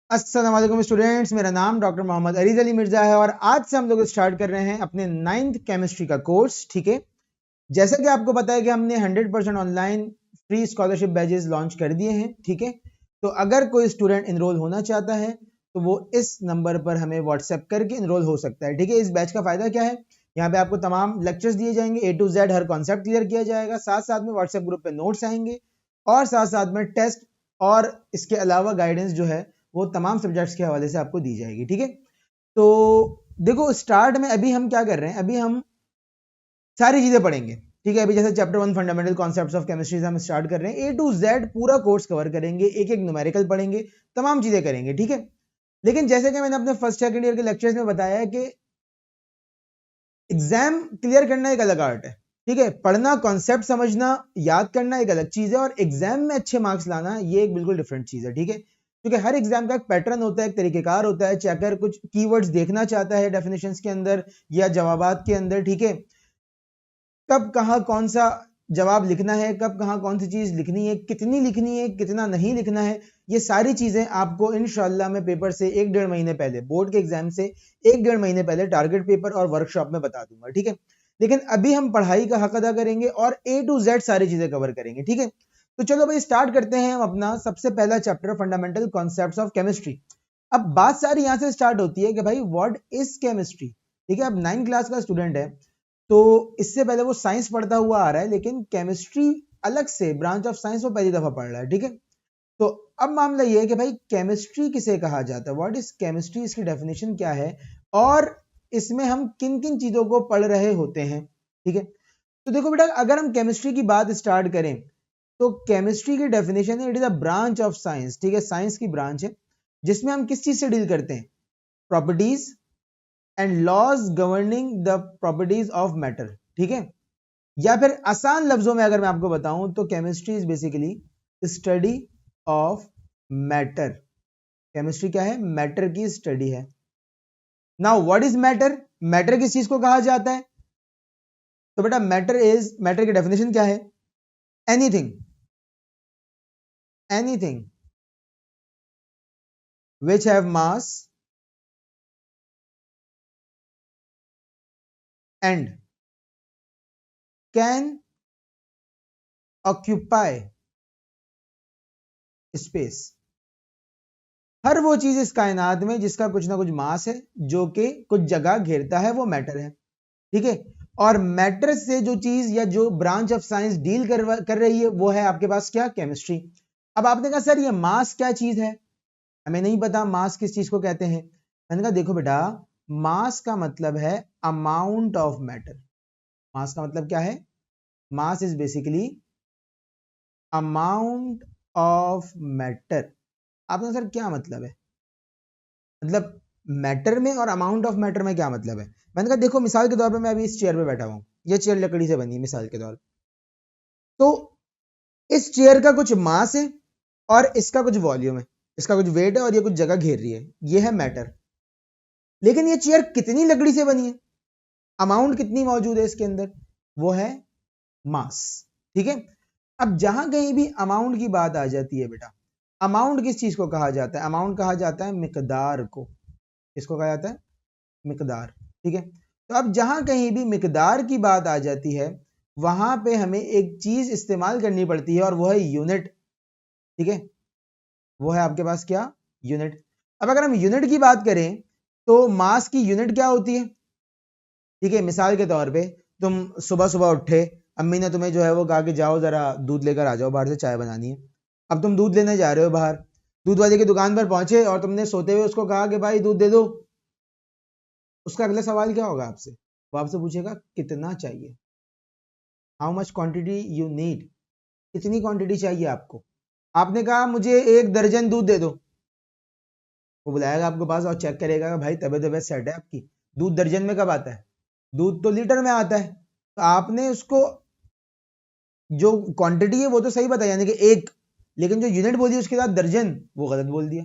अस्सलाम वालेकुम स्टूडेंट्स, मेरा नाम डॉक्टर मोहम्मद अरीज अली मिर्जा है और आज से हम लोग स्टार्ट कर रहे हैं अपने 9th केमिस्ट्री का कोर्स। ठीक है, जैसा कि आपको पता है कि हमने 100% online free scholarship batches launch कर दिए हैं। ठीक है, तो अगर कोई स्टूडेंट इनरोल होना चाहता है तो वो इस नंबर पर हमें व्हाट्सएप करके इनरोल हो सकता है। ठीक है, इस बैच का फायदा क्या है, यहाँ पे आपको तमाम लेक्चर्स दिए जाएंगे, A to Z her concept clear किया जाएगा, साथ साथ में व्हाट्सएप ग्रुप पे नोट्स आएंगे और साथ साथ में टेस्ट और इसके अलावा गाइडेंस जो है वो तमाम सब्जेक्ट्स के हवाले से आपको दी जाएगी। ठीक है, तो देखो स्टार्ट में अभी हम क्या कर रहे हैं, अभी हम सारी चीजें पढ़ेंगे। ठीक है, अभी जैसे chapter 1 fundamental concepts of chemistry से हम स्टार्ट कर रहे हैं, A to Z पूरा कोर्स कवर करेंगे, एक एक न्यूमेरिकल पढ़ेंगे, तमाम चीजें करेंगे। ठीक है, लेकिन जैसे कि मैंने अपने फर्स्ट सेकंड ईयर के लेक्चर्स में बताया है कि एग्जाम क्लियर करना एक अलग आर्ट है। ठीक है, पढ़ना, कॉन्सेप्ट समझना, याद करना एक अलग चीज है और एग्जाम में अच्छे मार्क्स लाना ये एक बिल्कुल डिफरेंट चीज है। ठीक है, क्योंकि हर एग्जाम का एक पैटर्न होता है, एक तरीकेकार होता है। चेकर कुछ कीवर्ड्स देखना चाहता है डेफिनेशंस के अंदर या जवाबात के अंदर। ठीक है, कब कहाँ कौन सा जवाब लिखना है, कब कहाँ कौन सी चीज लिखनी है, कितनी लिखनी है, कितना नहीं लिखना है, ये सारी चीजें आपको इंशाल्लाह मैं पेपर से 1-1.5 महीने पहले, बोर्ड के एग्जाम से 1-1.5 महीने पहले टारगेट पेपर और वर्कशॉप में बता दूंगा। ठीक है, लेकिन अभी हम पढ़ाई का हक अदा करेंगे और A to Z सारी चीजें कवर करेंगे। ठीक है, तो चलो भाई स्टार्ट करते हैं हम अपना सबसे पहला chapter fundamental concepts of chemistry. अब बात सारी यहां से स्टार्ट होती है कि भाई व्हाट इज केमिस्ट्री। ठीक है, अब 9th क्लास का स्टूडेंट है तो इससे पहले वो साइंस पढ़ता हुआ आ रहा है, लेकिन केमिस्ट्री अलग से ब्रांच ऑफ साइंस वो पहली दफा पढ़ रहा है। ठीक है, तो अब मामला ये है कि भाई केमिस्ट्री किसे कहा जाता है, व्हाट इज केमिस्ट्री, इसकी डेफिनेशन क्या है और इसमें हम किन किन चीजों को पढ़ रहे होते हैं। ठीक है, तो देखो बेटा, अगर हम केमिस्ट्री की बात स्टार्ट करें तो केमिस्ट्री की डेफिनेशन है, it is a branch of science. ठीक है, साइंस की ब्रांच है जिसमें हम किस चीज से डील करते हैं, properties and laws governing the properties of matter. ठीक है, या फिर आसान लफ्जों में अगर मैं आपको बताऊं तो chemistry is basically study of matter. Chemistry क्या है, मैटर की स्टडी है। Now what is matter, matter किस चीज को कहा जाता है, तो बेटा मैटर की डेफिनेशन क्या है, anything anything which have mass and can occupy space. हर वो चीज इस कायनात में जिसका कुछ ना कुछ मास है, जो कि कुछ जगह घेरता है, वो मैटर है। ठीक है, और मैटर से जो चीज या जो ब्रांच ऑफ साइंस डील कर रही है वो है आपके पास क्या, केमिस्ट्री। अब आपने कहा सर ये मास क्या चीज है, हमें नहीं पता मास किस चीज को कहते हैं। मैंने कहा देखो बेटा, मास का मतलब है अमाउंट ऑफ मैटर। मास का मतलब क्या है, mass is basically amount of matter. आपने सर क्या मतलब है, मतलब मैटर में और अमाउंट ऑफ मैटर में क्या मतलब है। मैंने कहा देखो, मिसाल के तौर पे मैं अभी इस चेयर पे बैठा हूं, ये चेयर लकड़ी से बनी है मिसाल के तौर पे, तो इस चेयर का कुछ मास है और इसका कुछ वॉल्यूम है, इसका कुछ वेट है और ये कुछ जगह घेर रही है, ये है मैटर। लेकिन ये चेयर कितनी लकड़ी से बनी है, अमाउंट कितनी मौजूद है इसके अंदर, वो है मास। ठीक है, अब जहां कहीं भी अमाउंट की बात आ जाती है बेटा, अमाउंट किस चीज को कहा जाता है, अमाउंट कहा जाता है मिकदार को। किसको कहा जाता है, मिकदार। ठीक है, तो अब जहां कहीं भी मिकदार की बात आ जाती है वहां पे हमें एक चीज इस्तेमाल करनी पड़ती है और वो है यूनिट। ठीक है, वो है आपके पास क्या, यूनिट। अब अगर हम यूनिट की बात करें तो मास की यूनिट क्या होती है। ठीक है, मिसाल के तौर पे तुम सुबह सुबह उठे, अम्मी ने तुम्हें जो है वो कहा कि जाओ जरा दूध लेकर आ जाओ, बाहर से चाय बनानी है। अब तुम दूध लेने जा रहे हो बाहर, दूध वाले की दुकान पर पहुंचे और तुमने सोते हुए उसको कहा कि भाई दूध दे दो। उसका अगला सवाल क्या होगा आपसे, वो आपसे पूछेगा कितना चाहिए, how much quantity you need, कितनी क्वांटिटी चाहिए आपको। आपने कहा मुझे 1 दर्जन दूध दे दो, वो बुलाएगा आपके पास और चेक करेगा कि भाई तबीयत तबीयत सेट है आपकी, दूध दर्जन में कब आता है, दूध तो लीटर में आता है। तो आपने उसको जो क्वांटिटी है वो तो सही बताया, यानी कि 1, लेकिन जो यूनिट बोली उसके साथ दर्जन, वो गलत बोल दिया।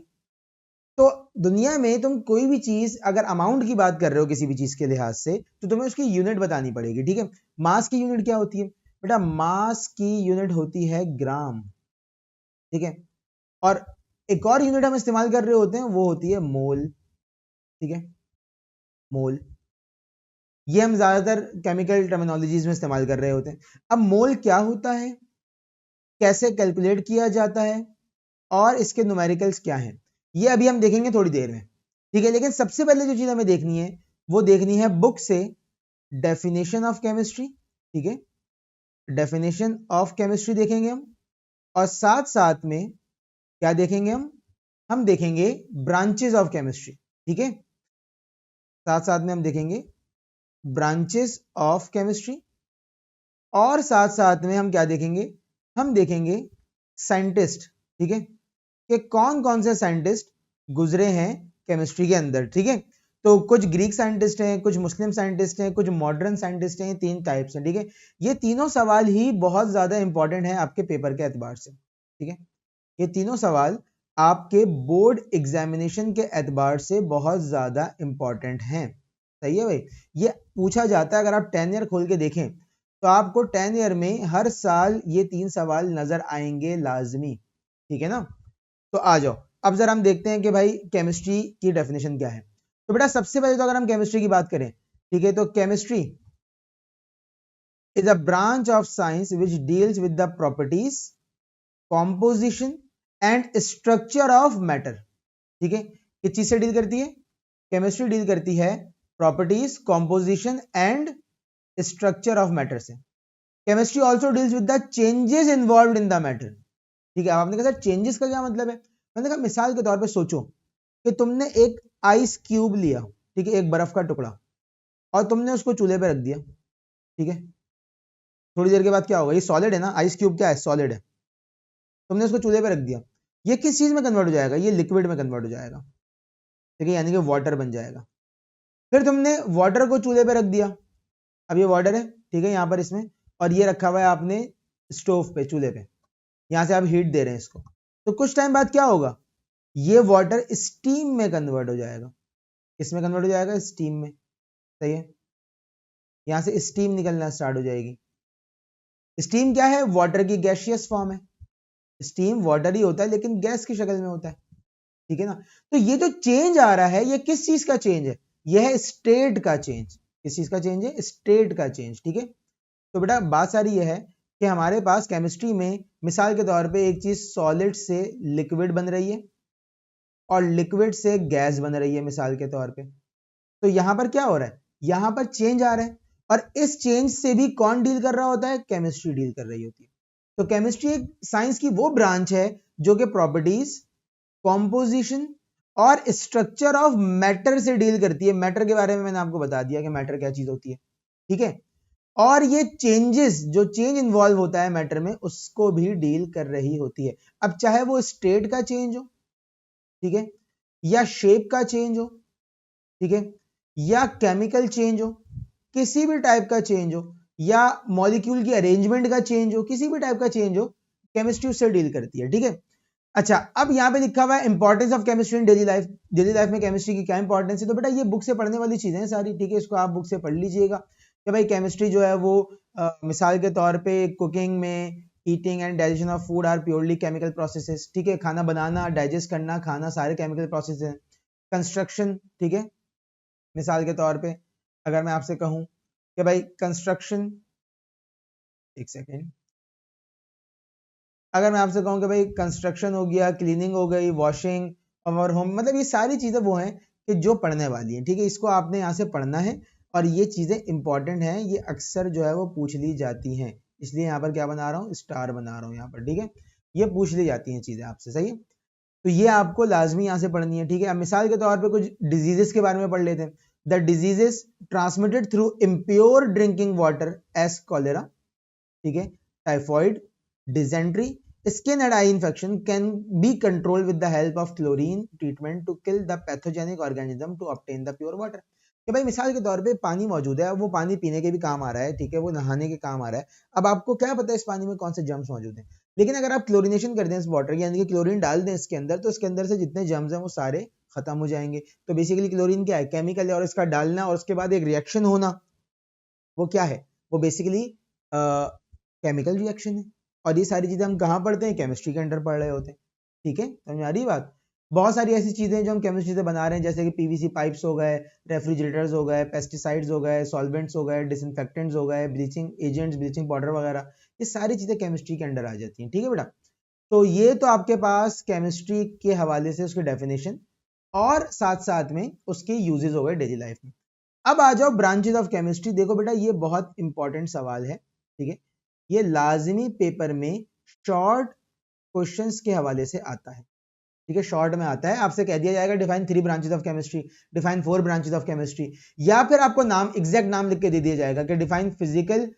तो दुनिया में तुम कोई भी चीज अगर अमाउंट की बात कर रहे हो किसी भी चीज के लिहाज से, तो तुम्हें उसकी यूनिट बतानी पड़ेगी। ठीक है, मास की यूनिट क्या होती है बेटा, मास की यूनिट होती है ग्राम। ठीक है, और एक और यूनिट हम इस्तेमाल कर रहे होते हैं, वो होती है मोल। ठीक है, मोल, ये हम ज्यादातर केमिकल टर्मिनोलॉजीज में इस्तेमाल कर रहे होते हैं। अब मोल क्या होता है, कैसे कैलकुलेट किया जाता है, और इसके न्यूमेरिकल्स क्या हैं, ये अभी हम देखेंगे थोड़ी देर में। ठीक है, लेकिन सबसे पहले जो चीज हमें देखनी है वो देखनी है बुक से डेफिनेशन ऑफ केमिस्ट्री। ठीक है, डेफिनेशन ऑफ केमिस्ट्री देखेंगे हम, और साथ साथ में क्या देखेंगे हम देखेंगे ब्रांचेस ऑफ केमिस्ट्री। ठीक है, साथ साथ में हम देखेंगे ब्रांचेस ऑफ केमिस्ट्री, और साथ साथ में हम क्या देखेंगे, हम देखेंगे साइंटिस्ट। ठीक है, कि कौन कौन से साइंटिस्ट गुजरे हैं केमिस्ट्री के अंदर। ठीक है, तो कुछ ग्रीक साइंटिस्ट हैं, कुछ मुस्लिम साइंटिस्ट हैं, कुछ मॉडर्न साइंटिस्ट हैं, ये 3 टाइप्स हैं। ठीक है, ये तीनों सवाल ही बहुत ज्यादा इंपॉर्टेंट है आपके पेपर के एतबार से। ठीक है, ये तीनों सवाल आपके बोर्ड एग्जामिनेशन के एतबार से बहुत ज्यादा इंपॉर्टेंट हैं। सही है भाई, ये पूछा जाता है। अगर आप 10 ईयर खोल के देखें तो आपको 10 ईयर में हर साल ये 3 सवाल नजर आएंगे लाजमी। ठीक है ना, तो आ जाओ अब जरा हम देखते हैं कि भाई केमिस्ट्री की डेफिनेशन क्या है। तो बेटा सबसे पहले तो अगर हम केमिस्ट्री की बात करें, ठीक है, तो chemistry is a branch of science which deals with the properties, composition and structure of matter. ठीक है, किस चीज से डील करती है, केमिस्ट्री डील करती है properties, composition and structure of matter से। Chemistry also deals with the changes involve in the matter. ठीक है, अब आपने कहा सर चेंजेस का क्या मतलब है, मैंने कहा मिसाल के तौर पे सोचो कि तुमने एक आइस क्यूब लिया, ठीक है, एक बर्फ का टुकड़ा, और तुमने उसको चूल्हे पे रख दिया। ठीक है, थोड़ी देर के बाद क्या होगा, ये सॉलिड है ना, आइस क्यूब क्या है, सॉलिड है, तुमने उसको चूल्हे पे रख दिया, ये किस चीज में कन्वर्ट हो जाएगा, ये लिक्विड में कन्वर्ट हो जाएगा। ठीक है, यानी कि वाटर बन जाएगा। फिर तुमने वाटर को चूल्हे पे रख दिया, अब ये वाटर है, ठीक है, यहां पर इसमें, और ये रखा हुआ है आपने स्टोव पे, चूल्हे पे, यहां से आप हीट दे रहे हैं इसको। तो कुछ टाइम बाद क्या होगा, ये वाटर स्टीम में कन्वर्ट हो जाएगा। किसमें कन्वर्ट हो जाएगा, स्टीम में। सही है, यहां से स्टीम निकलना स्टार्ट हो जाएगी। स्टीम क्या है, वाटर की गैसियस फॉर्म है। स्टीम वाटर ही होता है लेकिन गैस की शक्ल में होता है। ठीक है ना, तो ये जो चेंज आ रहा है ये किस चीज का चेंज है, यह है स्टेट का चेंज। किस चीज का चेंज है, स्टेट का चेंज। ठीक है, तो बेटा बात सारी यह है कि हमारे पास केमिस्ट्री में मिसाल के तौर पे एक चीज सॉलिड से लिक्विड बन रही है और लिक्विड से गैस बन रही है मिसाल के तौर पे। तो यहां पर क्या हो रहा है, यहां पर चेंज आ रहा है, और इस चेंज से भी कौन डील कर रहा होता है, केमिस्ट्री डील कर रही होती है। तो केमिस्ट्री एक साइंस की वो ब्रांच है जो कि प्रॉपर्टीज, कॉम्पोजिशन और स्ट्रक्चर ऑफ मैटर से डील करती है। मैटर के बारे में मैंने आपको बता दिया कि मैटर क्या चीज होती है। ठीक है, और ये चेंजेस, जो चेंज इन्वॉल्व होता है मैटर में, उसको भी डील कर रही होती है। अब चाहे वो स्टेट का चेंज हो, ठीक है, या शेप का चेंज हो, ठीक है, या केमिकल चेंज हो, किसी भी टाइप का चेंज हो, या मॉलिक्यूल की अरेंजमेंट का चेंज हो, किसी भी टाइप का चेंज हो, केमिस्ट्री उससे डील करती है। ठीक है, अच्छा अब यहां पे लिखा हुआ है importance of chemistry in daily life. Daily life में केमिस्ट्री की क्या इंपॉर्टेंस है, तो बेटा ये बुक से पढ़ने वाली चीजें हैं सारी। ठीक है, इसको आप बुक से पढ़ लीजिएगा कि भाई केमिस्ट्री जो है वो मिसाल के तौर पे कुकिंग में eating and digestion of food are purely chemical processes. ठीक है, खाना बनाना, डाइजेस्ट करना, खाना, सारे केमिकल प्रोसेस हैं। कंस्ट्रक्शन, ठीक है, मिसाल के तौर पे अगर मैं आपसे कहूं कि भाई कंस्ट्रक्शन, एक सेकेंड, अगर मैं आपसे कहूं कि भाई कंस्ट्रक्शन हो गया, क्लीनिंग हो गई, वॉशिंग और होम, मतलब ये सारी चीजें वो हैं कि जो पढ़ने वाली हैं। ठीक है, इसको आपने यहाँ से पढ़ना है, और ये चीजें इंपॉर्टेंट हैं, ये अक्सर जो है वो पूछ ली जाती हैं, इसलिए यहाँ पर क्या बना रहा हूँ, स्टार बना रहा हूँ यहाँ पर। ठीक है, ये पूछ ली जाती हैं चीजें आपसे। सही है, तो ये आपको लाजमी यहाँ से पढ़नी है। ठीक है, अब मिसाल के तौर पर कुछ डिजीजेस के बारे में पढ़ लेते हैं। The diseases transmitted through impure drinking water as cholera, ठीक है, typhoid, dysentery, skin and eye infection can be controlled with the help of chlorine treatment to kill the pathogenic organism to obtain the pure water। कि भाई मिसाल के तौर पे पानी मौजूद है, वो पानी पीने के भी काम आ रहा है, ठीक है, वो नहाने के काम आ रहा है। अब आपको क्या पता है इस पानी में कौन से जर्म्स मौजूद हैं, लेकिन अगर आप क्लोरिनेशन कर दें इस वाटर की, यानी कि क्लोरीन डाल दें इसके अंदर, तो इसके अंदर से जितने जर्म्स हैं वो सारे खत्म हो जाएंगे। तो बेसिकली क्लोरीन क्या है, केमिकल है, और इसका डालना और उसके बाद एक रिएक्शन होना, वो क्या है, वो बेसिकली केमिकल रिएक्शन है। और ये सारी चीजें हम कहाँ पढ़ते हैं, केमिस्ट्री के अंडर पढ़ रहे होते हैं। ठीक है, समझ आ रही बात। बहुत सारी ऐसी चीजें जो हम केमिस्ट्री से बना रहे हैं, जैसे कि पीवीसी पाइप्स हो गए, रेफ्रिजरेटर्स हो गए, पेस्टिसाइड्स हो गए, सॉल्वेंट्स हो गए, डिसइंफेक्टेंट्स हो गए, ब्लीचिंग एजेंट्स, ब्लीचिंग पाउडर वगैरह, ये सारी चीजें केमिस्ट्री के अंडर आ जाती हैं। ठीक है बेटा, तो ये तो आपके पास केमिस्ट्री के हवाले से उसकी डेफिनेशन और साथ साथ में उसके यूजेस हो गए डेली लाइफ में। अब आ जाओ ब्रांचेस ऑफ केमिस्ट्री। देखो बेटा, ये बहुत इंपॉर्टेंट सवाल है, ठीक है, ये लाजमी पेपर में शॉर्ट क्वेश्चंस के हवाले से आता है। ठीक है, शॉर्ट में आता है, आपसे कह दिया जाएगा define 3 branches of chemistry, define 4 branches of chemistry, या फिर आपको नाम, एग्जैक्ट नाम लिख के दे दिया जाएगा कि define physical,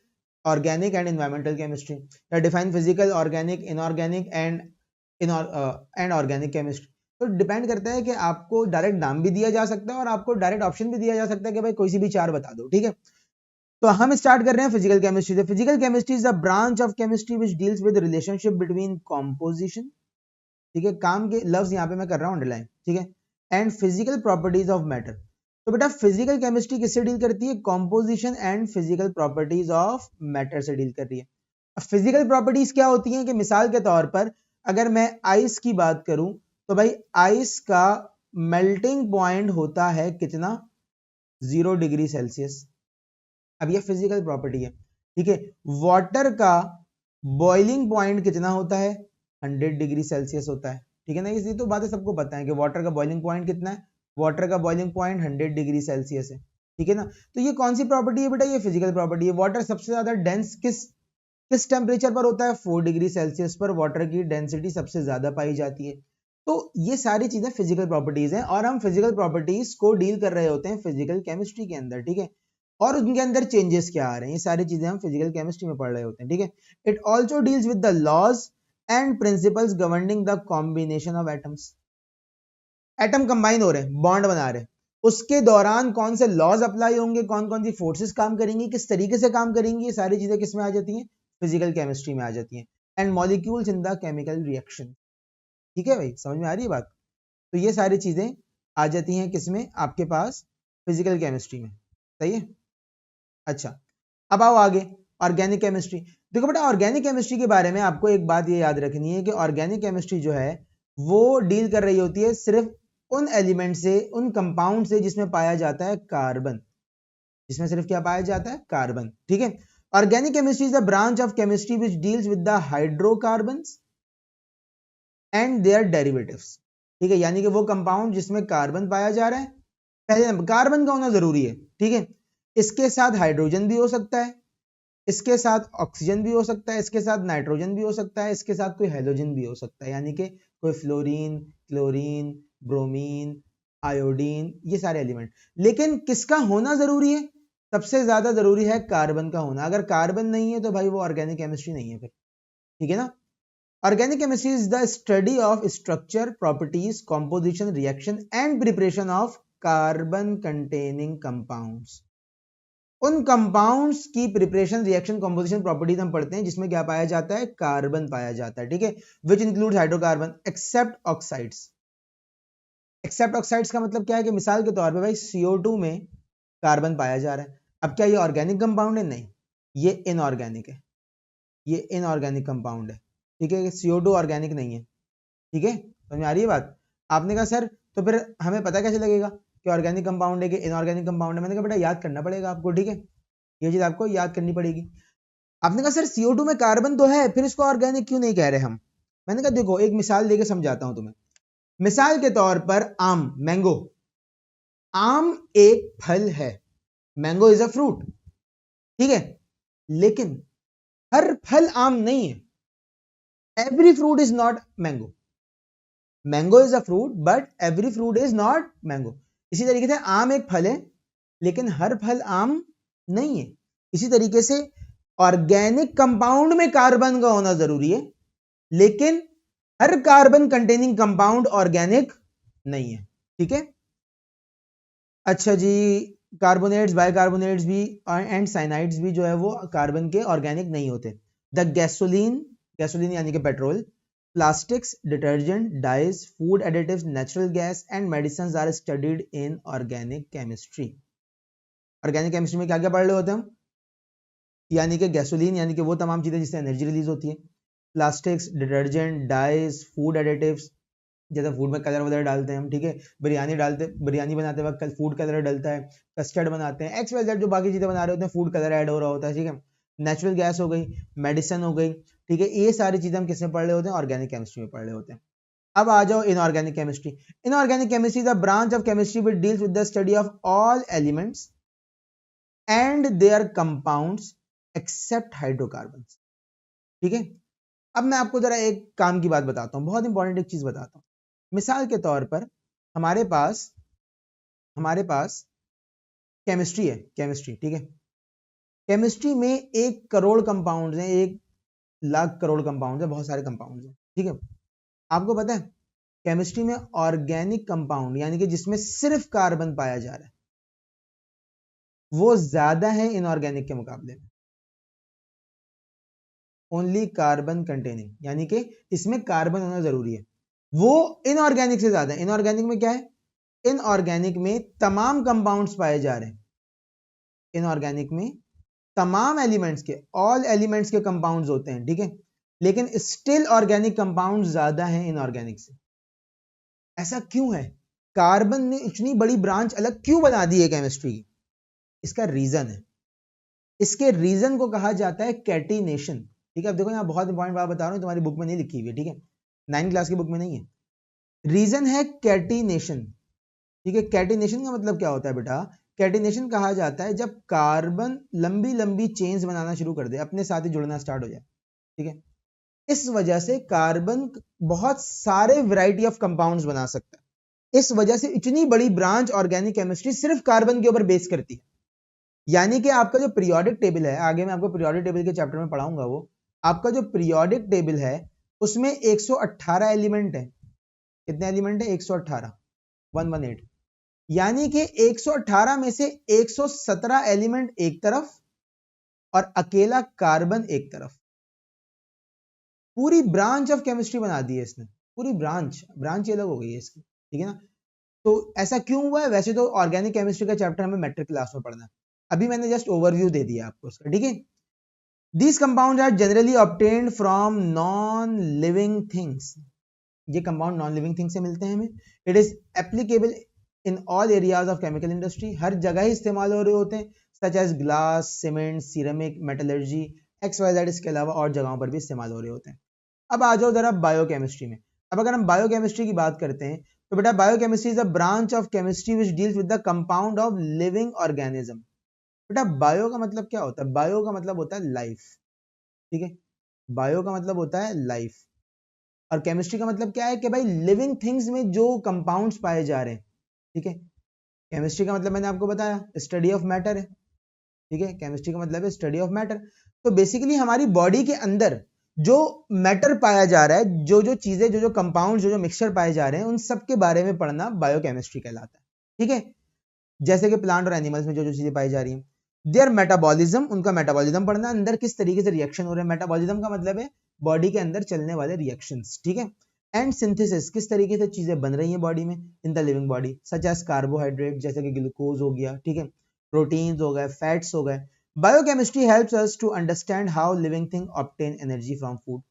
organic and environmental chemistry, या define physical, organic, inorganic and organic chemistry. तो डिपेंड करता है कि आपको डायरेक्ट नाम भी दिया जा सकता है और आपको डायरेक्ट ऑप्शन भी दिया जा सकता है कि भाई कोई सी भी 4 बता दो। ठीक है, तो हम स्टार्ट कर रहे हैं फिजिकल केमिस्ट्री से। Physical chemistry is a branch of chemistry which deals with relationship between composition, ठीक है, काम के लफ्ज यहां पे मैं कर रहा हूं अंडरलाइन, ठीक है, and physical properties of matter. तो बेटा फिजिकल केमिस्ट्री किससे डील करती है? Composition and physical properties of matter से डील कर रही है। अब फिजिकल प्रॉपर्टीज क्या होती हैं कि मिसाल के तौर पर अगर मैं आइस की बात करूं तो भाई आइस का मेल्टिंग पॉइंट होता है कितना? 0 डिग्री सेल्सियस। अब ये फिजिकल प्रॉपर्टी है। ठीक है, वाटर का बॉइलिंग पॉइंट कितना होता है? 100 डिग्री सेल्सियस होता है। ठीक है ना, इसलिए तो बातें सबको पता है कि वाटर का बॉइलिंग पॉइंट कितना है। वाटर का बॉइलिंग पॉइंट 100 डिग्री सेल्सियस है। ठीक है ना, तो ये कौन सी प्रॉपर्टी है बेटा? ये फिजिकल प्रॉपर्टी है। वाटर सबसे ज्यादा डेंस किस टेम्परेचर पर होता है? 4 डिग्री सेल्सियस पर वाटर की डेंसिटी सबसे ज्यादा पाई जाती है। तो ये सारी चीजें फिजिकल प्रॉपर्टीज हैं और हम फिजिकल प्रॉपर्टीज को डील कर रहे होते हैं फिजिकल केमिस्ट्री के अंदर। ठीक है, और उनके अंदर चेंजेस क्या आ रहे हैं, ये सारी चीजें हम फिजिकल केमिस्ट्री में पढ़ रहे होते हैं। ठीक है, it also deals with the laws and principles governing the combination of atoms. Atom combine हो रहे हैं, बॉन्ड बना रहे हैं, उसके दौरान कौन से लॉज अप्लाई होंगे, कौन कौन सी फोर्सेस काम करेंगी, किस तरीके से काम करेंगी, ये सारी चीजें किस में आ जाती हैं? फिजिकल केमिस्ट्री में आ जाती हैं। And molecules in the chemical reaction. ठीक है भाई, समझ में आ रही है बात? तो ये सारी चीजें आ जाती हैं किसमें? आपके पास फिजिकल केमिस्ट्री में। सही है, अच्छा अब आओ आगे, ऑर्गेनिक केमिस्ट्री। देखो बेटा, ऑर्गेनिक केमिस्ट्री के बारे में आपको एक बात ये याद रखनी है कि ऑर्गेनिक केमिस्ट्री जो है वो डील कर रही होती है सिर्फ उन एलिमेंट से, उन कंपाउंड से जिसमें पाया जाता है कार्बन, जिसमें सिर्फ क्या पाया जाता है? कार्बन। ठीक है, organic chemistry is the branch of chemistry which deals with the hydrocarbons and their derivatives. ठीक है, यानी कि वो कंपाउंड जिसमें कार्बन पाया जा रहा है, पहले नंबर कार्बन का होना जरूरी है। ठीक है, इसके साथ हाइड्रोजन भी हो सकता है, इसके साथ ऑक्सीजन भी हो सकता है, इसके साथ नाइट्रोजन भी हो सकता है, इसके साथ कोई हेलोजन भी हो सकता है, यानी कि कोई फ्लोरीन, क्लोरीन, ब्रोमीन, आयोडीन, ये सारे एलिमेंट। लेकिन किसका होना जरूरी है? सबसे ज्यादा जरूरी है कार्बन का होना। अगर कार्बन नहीं है तो भाई वो ऑर्गेनिक केमिस्ट्री नहीं है फिर। ठीक है ना, organic chemistry is the study of structure, properties, composition, reaction and preparation of carbon containing compounds. उन कंपाउंड्स की प्रिपरेशन, रिएक्शन, कंपोजिशन, प्रॉपर्टीज हम पढ़ते हैं जिसमें क्या पाया जाता है? कार्बन पाया जाता है। ठीक है, which includes hydrocarbon except oxides. Except oxides का मतलब क्या है कि मिसाल के तौर पे भाई CO2 में कार्बन पाया जा रहा है। अब क्या ये ऑर्गेनिक कंपाउंड है? नहीं, ये इनऑर्गेनिक है, ये इनऑर्गेनिक कंपाउंड है। ठीक है, CO2 ऑर्गेनिक नहीं है। ठीक है, समझ में आ रही है बात? आपने कहा सर तो फिर हमें पता कैसे लगेगा कि ऑर्गेनिक कंपाउंड है कि इनऑर्गेनिक कंपाउंड है? मैंने कहा बेटा याद करना पड़ेगा आपको। ठीक है, ये चीज आपको याद करनी पड़ेगी। आपने कहा सर CO2 में कार्बन तो है, फिर इसको ऑर्गेनिक क्यों नहीं कह रहे हम? मैंने कहा देखो एक मिसाल देके समझाता हूं तुम्हें। मिसाल के तौर पर आम, मैंगो। आम एक फल है, मैंगो इज अ फ्रूट। ठीक है, लेकिन हर फल आम नहीं है। Every fruit is not mango. Mango is a fruit but every fruit is not mango. इसी तरीके से आम एक फल है लेकिन हर फल आम नहीं है। इसी तरीके से ऑर्गेनिक कंपाउंड में कार्बन का होना जरूरी है लेकिन हर कार्बन कंटेनिंग कंपाउंड ऑर्गेनिक नहीं है। ठीक है, अच्छा जी, कार्बोनेट्स, बाइकार्बोनेट्स भी एंड साइनाइड्स भी जो है वो कार्बन के ऑर्गेनिक नहीं होते। द गैसोलीन, गैसोलीन यानी कि petrol, plastics, detergent, dyes, food additives, natural gas and medicine are studied in organic chemistry. Organic chemistry में क्या क्या पढ़ रहे होते हैं हम? यानी कि गैसोलीन यानी कि वो तमाम चीजें जिससे एनर्जी रिलीज होती है, plastics, detergent, dyes, food additives, जैसे फूड में कलर वगैरह डालते हैं हम, ठीक है, बिरयानी बनाते वक्त फूड कलर डलता है, कस्टर्ड बनाते हैं, XYZ जो बाकी चीजें बना रहे होते हैं फूड कलर ऐड हो रहा होता है, ठीक है। नेचुरल गैस हो गई, मेडिसिन हो गई, ठीक है, ये सारी चीजें हम किसमें पढ़ रहे होते हैं, ऑर्गेनिक केमिस्ट्री में पढ़ रहे होते हैं। अब आ जाओ inorganic chemistry. Inorganic chemistry is the branch of chemistry which deals with the study of all elements and their compounds except hydrocarbons, ठीक है। अब मैं आपको जरा एक काम की बात बताता हूं, बहुत इंपॉर्टेंट एक चीज बताता हूं। मिसाल के तौर पर हमारे पास केमिस्ट्री है, केमिस्ट्री, ठीक है। केमिस्ट्री में 1 करोड़ कंपाउंड्स हैं, 1 लाख करोड़ कंपाउंड्स हैं, बहुत सारे कंपाउंड्स हैं, ठीक है। आपको पता है केमिस्ट्री में ऑर्गेनिक कंपाउंड यानी कि जिसमें सिर्फ कार्बन पाया जा रहा है वो ज्यादा है इनऑर्गेनिक के मुकाबले में। ओनली कार्बन कंटेनिंग यानी कि इसमें कार्बन होना जरूरी है, वो इनऑर्गेनिक से ज्यादा है। इनऑर्गेनिक में क्या है, इनऑर्गेनिक में तमाम कंपाउंड्स पाए जा रहे हैं, इनऑर्गेनिक में तमाम एलिमेंट्स के, ऑल एलिमेंट्स के कंपाउंड्स होते हैं, ठीक है, लेकिन स्टिल ऑर्गेनिक कंपाउंड ज्यादा है इनऑर्गेनिक से। ऐसा क्यों है, कार्बन ने इतनी बड़ी ब्रांच अलग क्यों बना दी है केमिस्ट्री की? इसका रीजन है, इसके रीजन को कहा जाता है कैटिनेशन, ठीक है। अब देखो यहाँ बहुत इंपॉर्टेंट बात बता रहा हूँ, तुम्हारी बुक में नहीं लिखी हुई है, ठीक है, 9th क्लास की बुक में नहीं है। रीजन है कैटिनेशन, ठीक है। कैटिनेशन का मतलब क्या होता है बेटा, कैटिनेशन कहा जाता है जब कार्बन लंबी लंबी चेन्स बनाना शुरू कर दे, अपने साथ ही जुड़ना स्टार्ट हो जाए, ठीक है। इस वजह से कार्बन बहुत सारे वैरायटी ऑफ कंपाउंड्स बना सकता है। इस वजह से इतनी बड़ी ब्रांच ऑर्गेनिक केमिस्ट्री सिर्फ कार्बन के ऊपर बेस करती है। यानी कि आपका जो पीरियोडिक टेबल है, आगे मैं आपको पीरियोडिक टेबल के चैप्टर में पढ़ाऊंगा, वो आपका जो पीरियोडिक टेबल है उसमें 118 एलिमेंट है। कितने एलिमेंट है, 118, 118। यानी कि 118 में से 117 एलिमेंट एक तरफ और अकेला कार्बन एक तरफ। पूरी ब्रांच ऑफ केमिस्ट्री बना दी है इसने, पूरी ब्रांच अलग हो गई है इसकी, ठीक है ना। तो ऐसा क्यों हुआ है? वैसे तो ऑर्गेनिक केमिस्ट्री का चैप्टर हमें मैट्रिक क्लास में पढ़ना है, अभी मैंने जस्ट ओवरव्यू दे दिया आपको उसका, ठीक है। These compounds are generally obtained from non-living things. ये कंपाउंड नॉन लिविंग थिंग से मिलते हैं हमें। It is applicable in all areas of chemical industry, हर जगह ही इस्तेमाल हो रहे होते हैं, such as glass, cement, ceramic, metallurgy, XYZ, इसके अलावा और जगहों पर भी इस्तेमाल हो रहे होते हैं। अब आ जाओ जरा बायोकेमिस्ट्री में। अब अगर हम बायोकेमिस्ट्री की बात करते हैं तो बेटा biochemistry is a branch of chemistry which deals with the compound of living organism. बेटा बायो का मतलब क्या होता है? बायो का मतलब होता है लाइफ, ठीक है। बायो का मतलब होता है लाइफ, और केमिस्ट्री का मतलब क्या है कि भाई लिविंग थिंग्स में जो कंपाउंड्स पाए जा रहे हैं, ठीक है। केमिस्ट्री का मतलब मैंने आपको बताया स्टडी ऑफ मैटर है, ठीक है। केमिस्ट्री का मतलब है स्टडी ऑफ मैटर। तो बेसिकली हमारी बॉडी के अंदर जो मैटर पाया जा रहा है, जो जो चीजें, जो जो कंपाउंड, जो जो मिक्सचर पाए जा रहे हैं, उन सब के बारे में पढ़ना बायोकेमिस्ट्री कहलाता है, ठीक है। जैसे कि प्लांट और एनिमल्स में जो जो चीजें पाई जा रही हैं, देयर मेटाबॉलिज्म, उनका मेटाबॉलिज्म पढ़ना, अंदर किस तरीके से रिएक्शन हो रहे हैं। मेटाबॉलिज्म का मतलब है बॉडी के अंदर चलने वाले रिएक्शंस, ठीक है। एंड सिंथेसिस, किस तरीके से चीजें बन रही हैं बॉडी में, in the living body, such as carbohydrate, जैसे कि ग्लूकोज हो गया, ठीक है, प्रोटीन्स हो गए, फैट्स हो गए। Biochemistry helps us to understand how living thing obtain energy from food.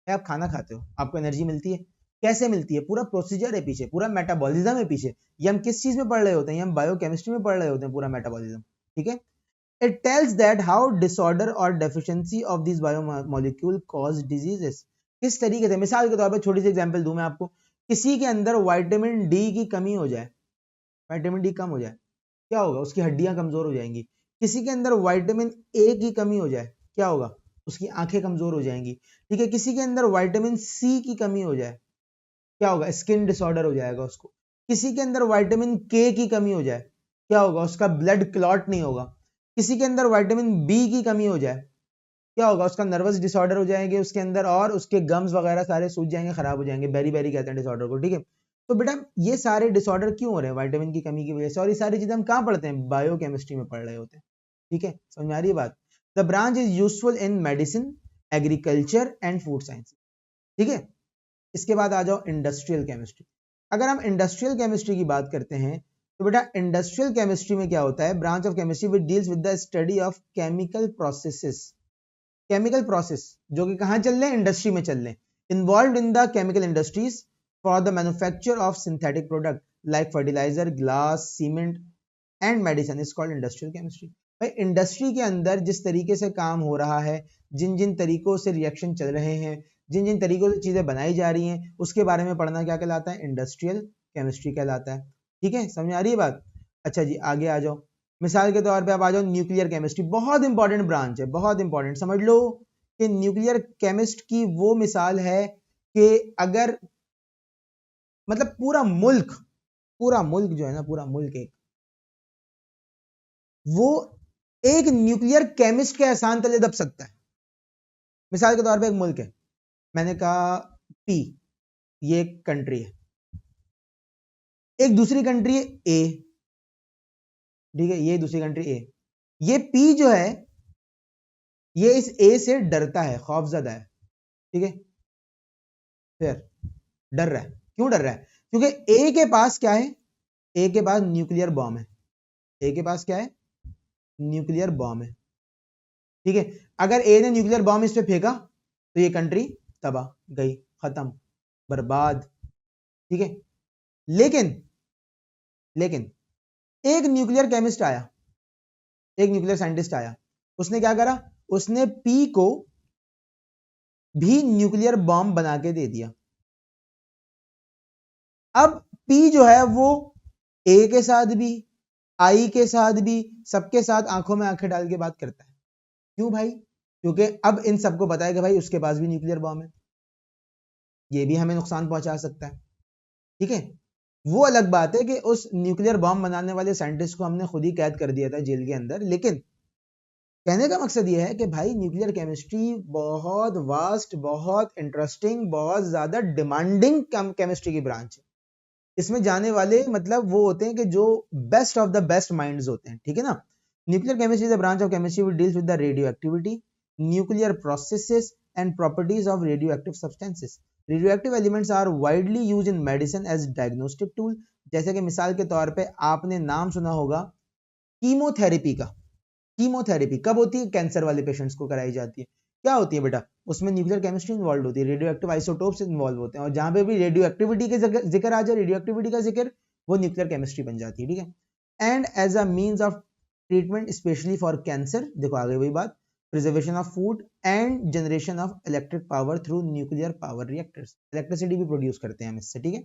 आप खाना खाते हो, आपको एनर्जी मिलती है, कैसे मिलती है? पूरा प्रोसीजर है पीछे, पूरा मेटाबॉलिज्म है पीछे। ये हम किस चीज में पढ़ रहे होते हैं? ये हम बायोकेमिस्ट्री में पढ़ रहे होते हैं, पूरा मेटाबॉलिज्म, ठीक है। It tells that how disorder or deficiency of these biomolecule cause diseases. किस तरीके से, मिसाल के तौर पर छोटी सी एग्जांपल दूं मैं आपको, किसी के अंदर विटामिन डी की कमी हो जाए, विटामिन डी कम हो जाए, क्या होगा? उसकी हड्डियां कमजोर हो जाएंगी। किसी के अंदर विटामिन ए की कमी हो जाए, क्या होगा? उसकी आंखें कमजोर हो जाएंगी, ठीक है। किसी के अंदर विटामिन सी की कमी हो जाए, क्या होगा? स्किन डिसऑर्डर हो जाएगा उसको। किसी के अंदर विटामिन के की कमी हो जाए, क्या होगा? उसका ब्लड क्लॉट नहीं होगा। किसी के अंदर विटामिन बी की कमी हो जाए, क्या होगा? उसका नर्वस डिसऑर्डर हो जाएंगे उसके अंदर, और उसके गम्स वगैरह सारे सूज जाएंगे, खराब हो जाएंगे। बेरी बेरी कहते हैं डिसऑर्डर को, ठीक है। तो बेटा ये सारे डिसऑर्डर क्यों हो रहे हैं? विटामिन की कमी की वजह से। और ये सारी चीजें हम कहाँ पढ़ते हैं? बायोकेमिस्ट्री में पढ़ रहे होते हैं, ठीक है। समझ में आ रही है बात? The branch is useful in medicine, agriculture and food science, ठीक है। इसके बाद आ जाओ इंडस्ट्रियल केमिस्ट्री। अगर हम इंडस्ट्रियल केमिस्ट्री की बात करते हैं तो बेटा इंडस्ट्रियल केमिस्ट्री में क्या होता है? Branch of chemistry which deals with the study of chemical processes. Chemical process जो कि कहाँ चल रहे हैं, इंडस्ट्री में चल रहे हैं, involve in the chemical industries for the manufacture of synthetic product like fertiliser, glass, cement and medicine is called industrial chemistry. भाई इंडस्ट्री के अंदर जिस तरीके से काम हो रहा है, जिन जिन तरीकों से रिएक्शन चल रहे हैं, जिन जिन तरीकों से चीजें बनाई जा रही हैं, उसके बारे में पढ़ना क्या कहलाता है, इंडस्ट्रियल केमिस्ट्री कहलाता है। ठीक है, समझ आ रही है बात। अच्छा जी, आगे आ जाओ। मिसाल के तौर पे आप आ जाओ न्यूक्लियर केमिस्ट्री, बहुत इंपॉर्टेंट ब्रांच है, बहुत इंपॉर्टेंट। समझ लो कि न्यूक्लियर केमिस्ट की वो मिसाल है कि अगर मतलब पूरा मुल्क जो है ना, पूरा मुल्क एक वो एक न्यूक्लियर केमिस्ट के एहसान तले दब सकता है। मिसाल के तौर पे एक मुल्क है, मैंने कहा पी, ये एक कंट्री है, एक दूसरी कंट्री है ए, ठीक है, ये दूसरी कंट्री ए, ये पी जो है ये इस ए से डरता है, खौफजदा है, ठीक है, फिर डर रहा है। क्यों डर रहा है? क्योंकि ए के पास क्या है, ए के पास न्यूक्लियर बॉम्ब है, ए के पास क्या है, न्यूक्लियर बॉम्ब है, ठीक है। अगर ए ने न्यूक्लियर बॉम्ब इस पे फेंका तो ये कंट्री तबाह, गई, खत्म, बर्बाद, ठीक है। लेकिन एक न्यूक्लियर केमिस्ट आया, एक न्यूक्लियर साइंटिस्ट आया, उसने क्या करा, उसने पी को भी न्यूक्लियर बॉम्ब बना के दे दिया। अब पी जो है वो ए के साथ भी, आई के साथ भी, सबके साथ आंखों में आंखें डाल के बात करता है। क्यों भाई? क्योंकि अब इन सबको पता है कि भाई उसके पास भी न्यूक्लियर बॉम्ब है, ये भी हमें नुकसान पहुंचा सकता है, ठीक है। वो अलग बात है कि उस न्यूक्लियर बॉम्ब बनाने वाले साइंटिस्ट को हमने खुद ही कैद कर दिया था जेल के अंदर, लेकिन कहने का मकसद ये है कि भाई न्यूक्लियर केमिस्ट्री बहुत वास्ट, बहुत इंटरेस्टिंग, बहुत ज्यादा डिमांडिंग केमिस्ट्री की ब्रांच है। इसमें जाने वाले मतलब वो होते हैं कि जो best of the best minds होते हैं, ठीक है ना। Nuclear chemistry is a branch of chemistry which deals with the radioactivity, nuclear processes and properties of radioactive substances. Radioactive elements are widely used in medicine as diagnostic tool. जैसे कि मिसाल के तौर पे आपने नाम सुना होगा कीमोथेरेपी का। कीमोथेरेपी कब होती है? कैंसर वाले पेशेंट्स को कराई जाती है। क्या होती है बेटा? उसमें न्यूक्लियर केमिस्ट्री इन्वॉल्व होती है, रेडियो एक्टिव आइसोटोप्स इन्वॉल्व होते हैं, और जहां पे भी रेडियो एक्टिविटी के जिक्र आ जाए, रेडियो एक्टिविटी का जिक्र, वो न्यूक्लियर केमिस्ट्री बन जाती है, ठीक है। And as a means of treatment specially for cancer, देखो आगे वही बात, preservation of food and generation of electric power through nuclear power reactors, electricity भी प्रोड्यूस करते हैं हम इससे, ठीक है।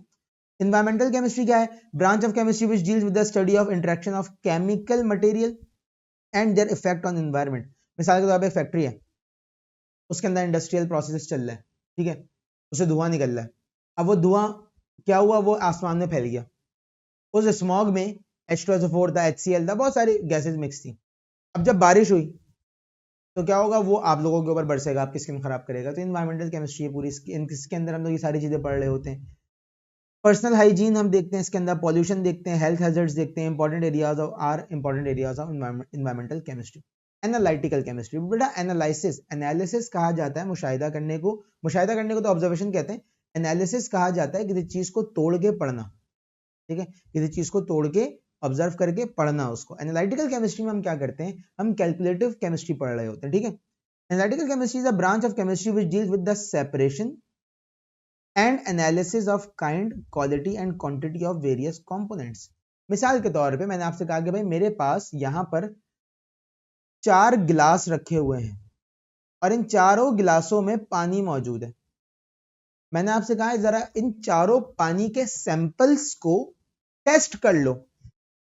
इन्वायरमेंटल केमिस्ट्री क्या है? Branch of chemistry which deals with the study of interaction of chemical material and their effect on environment. मिसाल के तौर पे एक फैक्ट्री है, उसके अंदर इंडस्ट्रियल प्रोसेस चल रहा है, ठीक है, उससे धुआं निकल रहा है। अब वो धुआं क्या हुआ, वो आसमान में फैल गया। उस स्मॉग में H2SO4 था, HCl था, बहुत सारी गैसेज मिक्स थी। अब जब बारिश हुई तो क्या होगा, वो आप लोगों के ऊपर बरसेगा, आपकी स्किन खराब करेगा। तो इन्वायरमेंटल केमिस्ट्री है पूरी, इसके अंदर हम लोग ये सारी चीजें पढ़ रहे होते हैं। पर्सनल हाइजीन हम देखते हैं इसके अंदर, पॉल्यूशन देखते हैं, हेल्थ हैजर्ड्स देखते हैं, important areas of environmental chemistry. Analytical chemistry बेटा, एनालिसिस कहा जाता है मुशाहिदा करने को, तो ऑब्जर्वेशन कहते हैं। एनालिसिस कहा जाता है किसी चीज को तोड़ के पढ़ना, ठीक है, किसी चीज को तोड़ के ऑब्जर्व करके पढ़ना उसको। एनालिटिकल केमिस्ट्री में हम क्या करते हैं, हम कैलकुलेटिव केमिस्ट्री पढ़ रहे होते हैं, ठीक है। Analytical chemistry is a branch of chemistry which deals with the separation and analysis of kind, quality and quantity of various components. मिसाल के तौर पे मैंने आपसे कहा कि भाई मेरे पास यहां पर 4 गिलास रखे हुए हैं और इन चारों गिलासों में पानी मौजूद है। मैंने आपसे कहा है जरा इन चारों पानी के सैंपल्स को टेस्ट कर लो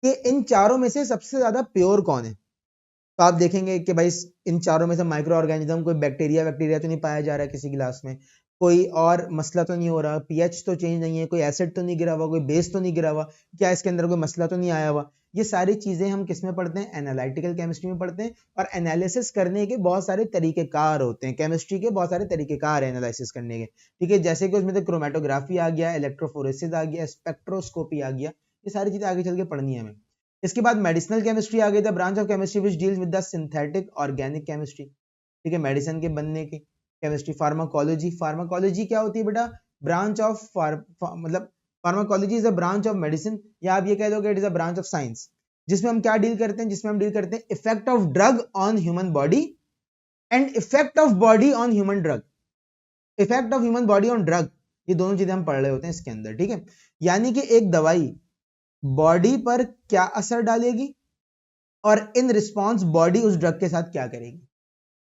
कि इन चारों में से सबसे ज्यादा प्योर कौन है। तो आप देखेंगे कि भाई इन चारों में से माइक्रो ऑर्गेनिज्म, कोई बैक्टीरिया तो नहीं पाया जा रहा है किसी गिलास में, कोई और मसला तो नहीं हो रहा, पीएच तो चेंज नहीं है, कोई एसिड तो नहीं गिरा हुआ, कोई बेस तो नहीं गिरा हुआ, क्या इसके अंदर कोई मसला तो नहीं आया हुआ। ये सारी चीजें हम किस में पढ़ते हैं? एनालिटिकल केमिस्ट्री में पढ़ते हैं। और एनालिसिस करने के बहुत सारे तरीकेकार होते हैं, केमिस्ट्री के बहुत सारे तरीकेकार है एनालिसिस करने के, ठीक है। जैसे कि उसमें तो क्रोमेटोग्राफी आ गया, इलेक्ट्रोफोरेसिस आ गया, स्पेक्ट्रोस्कोपी आ गया, ये सारी चीजें आगे चल के पढ़नी है हमें। इसके बाद मेडिसिनल केमिस्ट्री आ गई, the branch of chemistry which deals with the synthetic organic chemistry, ठीक है, मेडिसिन के बनने की केमिस्ट्री। फार्माकोलॉजी क्या होती है बेटा? ब्रांच ऑफ मतलब pharmacology is a branch of medicine, या आप ये कह लो कि it is a branch of science, जिसमें हम क्या डील करते हैं? जिसमें हम डील करते हैं effect of drug on human body and effect of body on human drug, effect of human body on drug, ये दोनों चीजें हम पढ़ रहे होते हैं इसके अंदर, ठीक है। यानी कि एक दवाई बॉडी पर क्या असर डालेगी और इन रिस्पॉन्स बॉडी उस ड्रग के साथ क्या करेगी।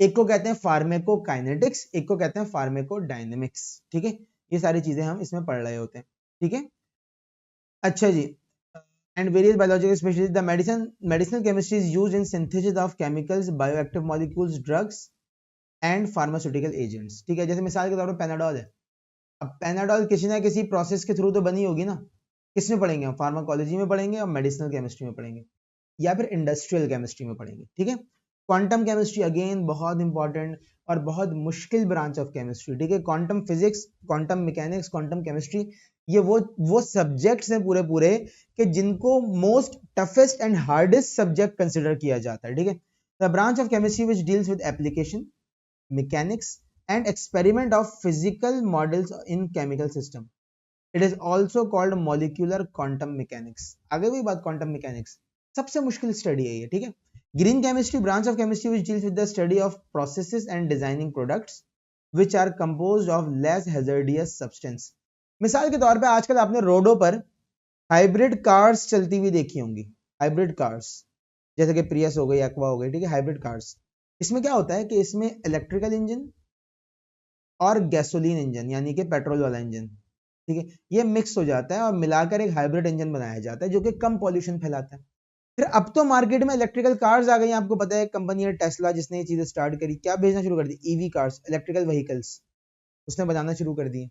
एक को कहते हैं फार्मेकोकाइनेटिक्स, एक को कहते हैं फार्मेकोडायनेमिक्स, ठीक है। ये सारी चीजें हम इसमें पढ़ रहे होते हैं, ठीक है। अच्छा जी, and various biological specialist, the medicinal chemistry is used in synthesis of chemicals, bioactive molecules, drugs and pharmaceutical agents, ठीक है। जैसे मिसाल के तौर पर पेनाडोल है, अब पेनाडोल किसी ना किसी प्रोसेस के थ्रू तो बनी होगी ना, किसमें पढ़ेंगे हम, फार्माकोलॉजी में पढ़ेंगे और मेडिसिनल केमिस्ट्री में पढ़ेंगे या फिर इंडस्ट्रियल केमिस्ट्री में पढ़ेंगे, ठीक है। क्वांटम केमिस्ट्री अगेन बहुत इंपॉर्टेंट और बहुत मुश्किल ब्रांच ऑफ केमिस्ट्री, ठीक है। Quantum physics, quantum mechanics, quantum chemistry, ये वो सब्जेक्ट्स हैं पूरे पूरे कि जिनको most toughest and hardest subject consider किया जाता है, ठीक है। The branch of chemistry which deals with application, mechanics and experiment of physical models in chemical system, it is also called molecular quantum mechanics. आगे भी बात, क्वांटम मैकेनिक्स सबसे मुश्किल स्टडी है ये, ठीक है। Green chemistry, branch of chemistry which deals with the study of processes and designing products which are composed of less hazardous substance. मिसाल के तौर पे आजकल आपने रोडों पर हाइब्रिड कार्स चलती हुई देखी होंगी, हाइब्रिड कार्स जैसे कि प्रियस हो गई, एक्वा हो गई, ठीक है, हाइब्रिड कार्स। इसमें क्या होता है कि इसमें इलेक्ट्रिकल इंजन और गैसोलीन इंजन यानी कि पेट्रोल वाला इंजन, ठीक है, ये मिक्स हो जाता है और मिलाकर एक हाइब्रिड इंजन बनाया जाता है जो कि कम पॉल्यूशन फैलाता है। फिर अब तो मार्केट में इलेक्ट्रिकल कार्स आ गई हैं, आपको पता है कंपनी है टेस्ला जिसने ये चीजें स्टार्ट करी, क्या भेजना शुरू कर दी, ईवी कार्स, इलेक्ट्रिकल व्हीकल्स उसने बनाना शुरू कर दिए,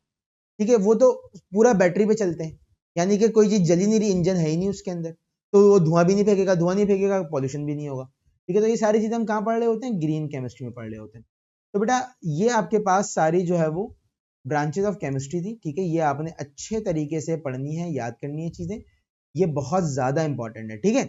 ठीक है। वो तो पूरा बैटरी पे चलते हैं, यानी कि कोई चीज जली नहीं रही, इंजन है ही नहीं उसके अंदर, तो वो धुआं भी नहीं फेंकेगा, धुआं नहीं फेंकेगा पॉल्यूशन भी नहीं होगा, ठीक है। तो ये सारी चीजें हम कहाँ पढ़ रहे होते हैं, ग्रीन केमिस्ट्री में पढ़ रहे होते हैं। तो बेटा ये आपके पास सारी जो है वो ब्रांचेस ऑफ केमिस्ट्री थी, ठीक है। ये आपने अच्छे तरीके से पढ़नी है, याद करनी है चीजें, ये बहुत ज्यादा इंपॉर्टेंट है, ठीक है।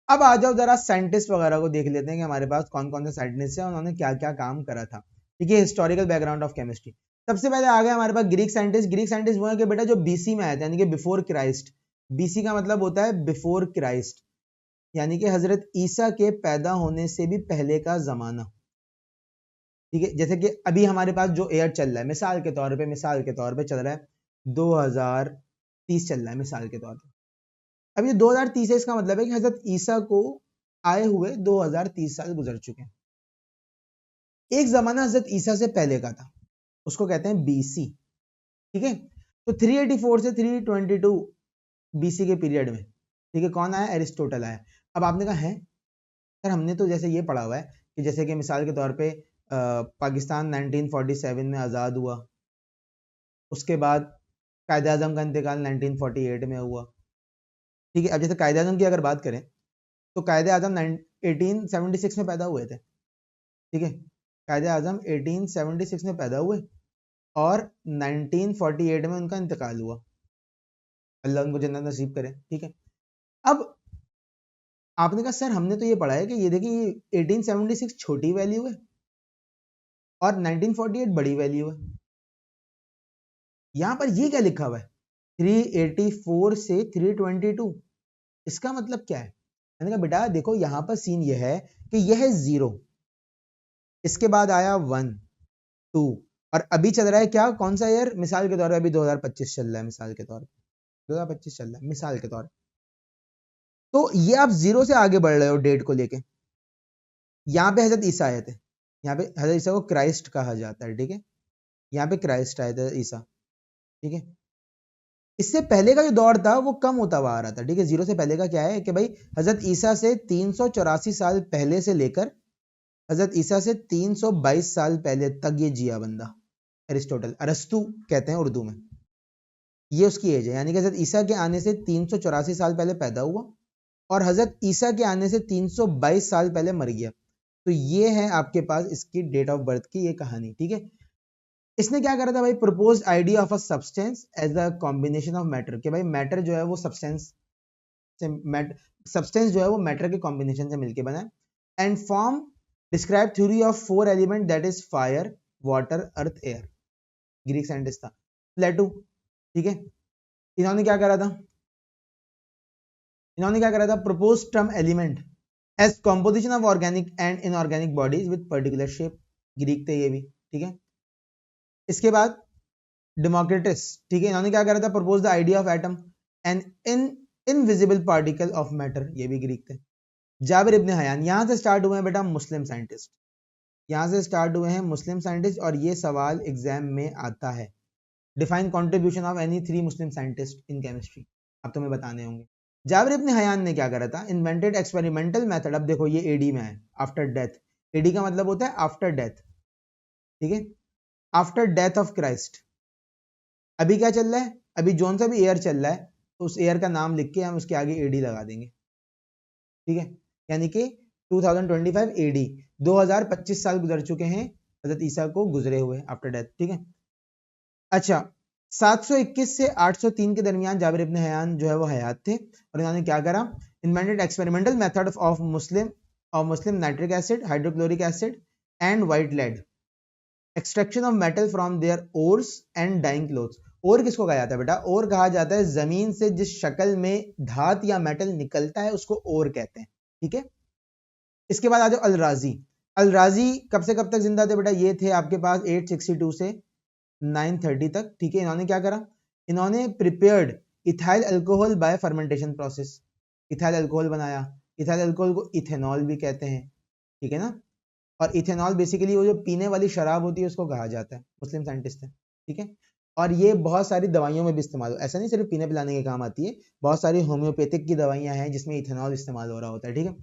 अब आ जाओ जरा साइंटिस्ट वगैरह को देख लेते हैं कि हमारे पास कौन कौन से साइंटिस्ट हैं, उन्होंने क्या क्या काम करा था, ठीक है। हिस्टोरिकल बैकग्राउंड ऑफ केमिस्ट्री, सबसे पहले आ गया हमारे पास ग्रीक साइंटिस्ट। ग्रीक साइंटिस्ट वो है कि बेटा जो बीसी में आए थे, यानी कि बिफोर क्राइस्ट। बीसी का मतलब होता है बिफोर क्राइस्ट, यानी कि हजरत ईसा के पैदा होने से भी पहले का जमाना, ठीक है। जैसे कि अभी हमारे पास जो ईयर चल रहा है, मिसाल के तौर पे चल रहा है 2030 चल रहा है मिसाल के तौर पे। अब ये 2030 है, इसका मतलब है कि हजरत ईसा को आए हुए 2030 साल गुजर चुके हैं। एक जमाना हजरत ईसा से पहले का था, उसको कहते हैं बीसी, ठीक है। तो 384 से 322 बीसी के पीरियड में, ठीक है, कौन आया, एरिस्टोटल आया। अब आपने कहा है सर हमने तो जैसे ये पढ़ा हुआ है कि जैसे कि मिसाल के तौर पे पाकिस्तान 1947 में आज़ाद हुआ, उसके बाद कायदे आज़म का इंतकाल 1948 में हुआ, ठीक है। अब जैसे कायदे आज़म की अगर बात करें तो कायदे आज़म 1876 में पैदा हुए थे, ठीक है। कायदे आज़म 1876 में पैदा हुए और 1948 में उनका इंतकाल हुआ, अल्लाह उनको जन्नत नसीब करे, ठीक है। अब आपने कहा सर हमने तो ये पढ़ा है कि ये देखिए 1876 छोटी वैल्यू है और 1948 बड़ी वैल्यू है, यहां पर ये क्या लिखा हुआ है 384 से 322, इसका मतलब क्या है। मैंने कहा बेटा देखो यहां पर सीन ये है कि यह है 0, इसके बाद आया 1 2 और अभी चल रहा है क्या, कौन सा ईयर, मिसाल के तौर पर अभी 2025 चल रहा है, मिसाल के तौर पर 2025 चल रहा है मिसाल के तौर। तो ये आप 0 से आगे बढ़ रहे हो डेट को लेके। यहाँ पे हजरत ईसा आए थे, यहाँ पे हजरत ईसा को क्राइस्ट कहा जाता है, ठीक है। यहाँ पे क्राइस्ट आए थे ईसा, ठीक है। इससे पहले का जो दौर था वो कम होता हुआ आ रहा था, ठीक है। 0 से पहले का क्या है कि भाई हजरत ईसा से 384 साल पहले से लेकर हजरत ईसा से 322 साल पहले तक ये जिया बंदा, एरिस्टोटल, अरस्तु कहते हैं उर्दू में, ये उसकी एज है। यानी कि हजरत ईसा के आने से 384 साल पहले पैदा हुआ और हजरत ईसा के आने से 322 साल पहले मर गया। तो ये है आपके पास इसकी डेट ऑफ बर्थ की ये कहानी, ठीक है। इसने क्या करा था भाई, propose idea of a substance as a combination of matter, कि भाई मैटर जो है वो सब्सटेंस जो है वो मैटर के कॉम्बिनेशन से मिलके बना है। And form describe theory of 4 element that is fire, water, earth, air. Greek scientist था प्लेटो, ठीक है। इन्होंने क्या करा था, propose term element, as composition of organic and inorganic bodies with particular shape, Greek थे ये भी, ठीक है। इसके बाद डेमोक्रिटस, ठीक है, इन्होंने क्या करा था, propose the idea of atom and invisible particle of matter, ये भी ग्रीक थे। जाबिर इब्न हयान, यहां से स्टार्ट हुए हैं बेटा मुस्लिम साइंटिस्ट, यहां से स्टार्ट हुए हैं मुस्लिम साइंटिस्ट, और ये सवाल एग्जाम में आता है। Define contribution of any 3 Muslim scientist in chemistry, अब तुम्हें बताने होंगे। जाबिर इब्न हयान ने क्या करा था, इन्वेंटेड एक्सपेरिमेंटल मेथड, अब देखो ये एडी में है, आफ्टर डेथ, एडी का मतलब होता है आफ्टर डेथ, ठीक है, आफ्टर डेथ ऑफ क्राइस्ट। अभी क्या चल रहा है, अभी जोन सा भी एयर चल रहा है, तो उस एयर का नाम लिख के हम उसके आगे एडी लगा देंगे, ठीक है, यानी कि 2025 एडी, 2025 साल गुजर चुके हैं हजरत ईसा को गुजरे हुए आफ्टर डेथ, ठीक है। अच्छा, 721 से 803 के दरमियान जाबिर इब्न हयान जो है वो हयात थे, और इन्होंने क्या करा, invented experimental method of Muslim nitric acid, hydrochloric acid and white lead, extraction of metal from their ores and dyeing cloths. ओर किसको कहा जाता है बेटा, ओर कहा जाता है जमीन से जिस शक्ल में धात या मेटल निकलता है उसको ओर कहते हैं, ठीक है। इसके बाद आ जाओ अल राजी। अल राजी कब से कब तक जिंदा थे बेटा, ये थे आपके पास 862 से 930 तक, ठीक है। इन्होंने क्या करा, इन्होंने prepared ethyl alcohol bye fermentation process, ethyl alcohol बनाया, इथाइल अल्कोहल को इथेनॉल भी कहते हैं, ठीक है ना। और इथेनॉल बेसिकली वो जो पीने वाली शराब होती है उसको कहा जाता है, मुस्लिम साइंटिस्ट है, ठीक है। और ये बहुत सारी दवाइयों में भी इस्तेमाल हो, ऐसा नहीं सिर्फ पीने पिलाने के काम आती है, बहुत सारी होम्योपैथिक की दवाइयां हैं जिसमें इथेनॉल इस्तेमाल हो रहा होता है, ठीक है।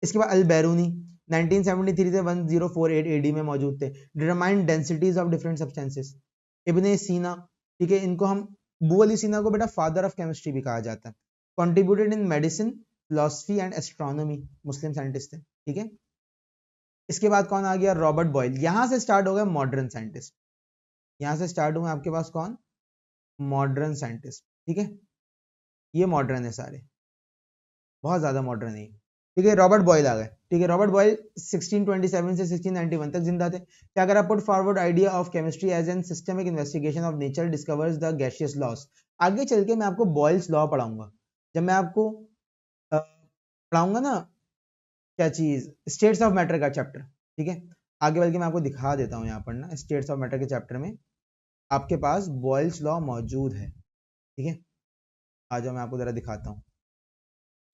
इसके बाद अल बैरूनी 1973 से 1048 एडी में मौजूद थे, determine densities of different substances. Ibn Sina, ठीक है, इनको हम अबू अली सीना को बेटा फादर ऑफ केमिस्ट्री भी कहा जाता है, contributed in medicine, philosophy and astronomy, Muslim scientist है, ठीक है। इसके बाद कौन आ गया, रॉबर्ट बॉयल। यहां से स्टार्ट हो गया मॉडर्न साइंटिस्ट, यहां से स्टार्ट हुए आपके पास कौन, मॉडर्न साइंटिस्ट, ठीक है। ये मॉडर्न है सारे, बहुत ज्यादा मॉडर्न है, ठीक है। रॉबर्ट बॉयल आ गए, ठीक है। रॉबर्ट बॉयल 1627 से 1691 तक जिंदा थे। क्या करा, put forward idea of chemistry as an systemic investigation of nature, discovers the gaseous laws. आगे चल के मैं आपको बॉयल्स लॉ पढ़ाऊंगा, जब मैं आपको पढ़ाऊंगा ना क्या चीज, स्टेट्स ऑफ मैटर का चैप्टर, ठीक है। आगे बल्कि मैं आपको दिखा देता हूँ यहाँ पर ना, स्टेट्स ऑफ मैटर के चैप्टर में आपके पास बॉयल्स लॉ मौजूद है, ठीक है। आ जाओ मैं आपको जरा दिखाता हूँ।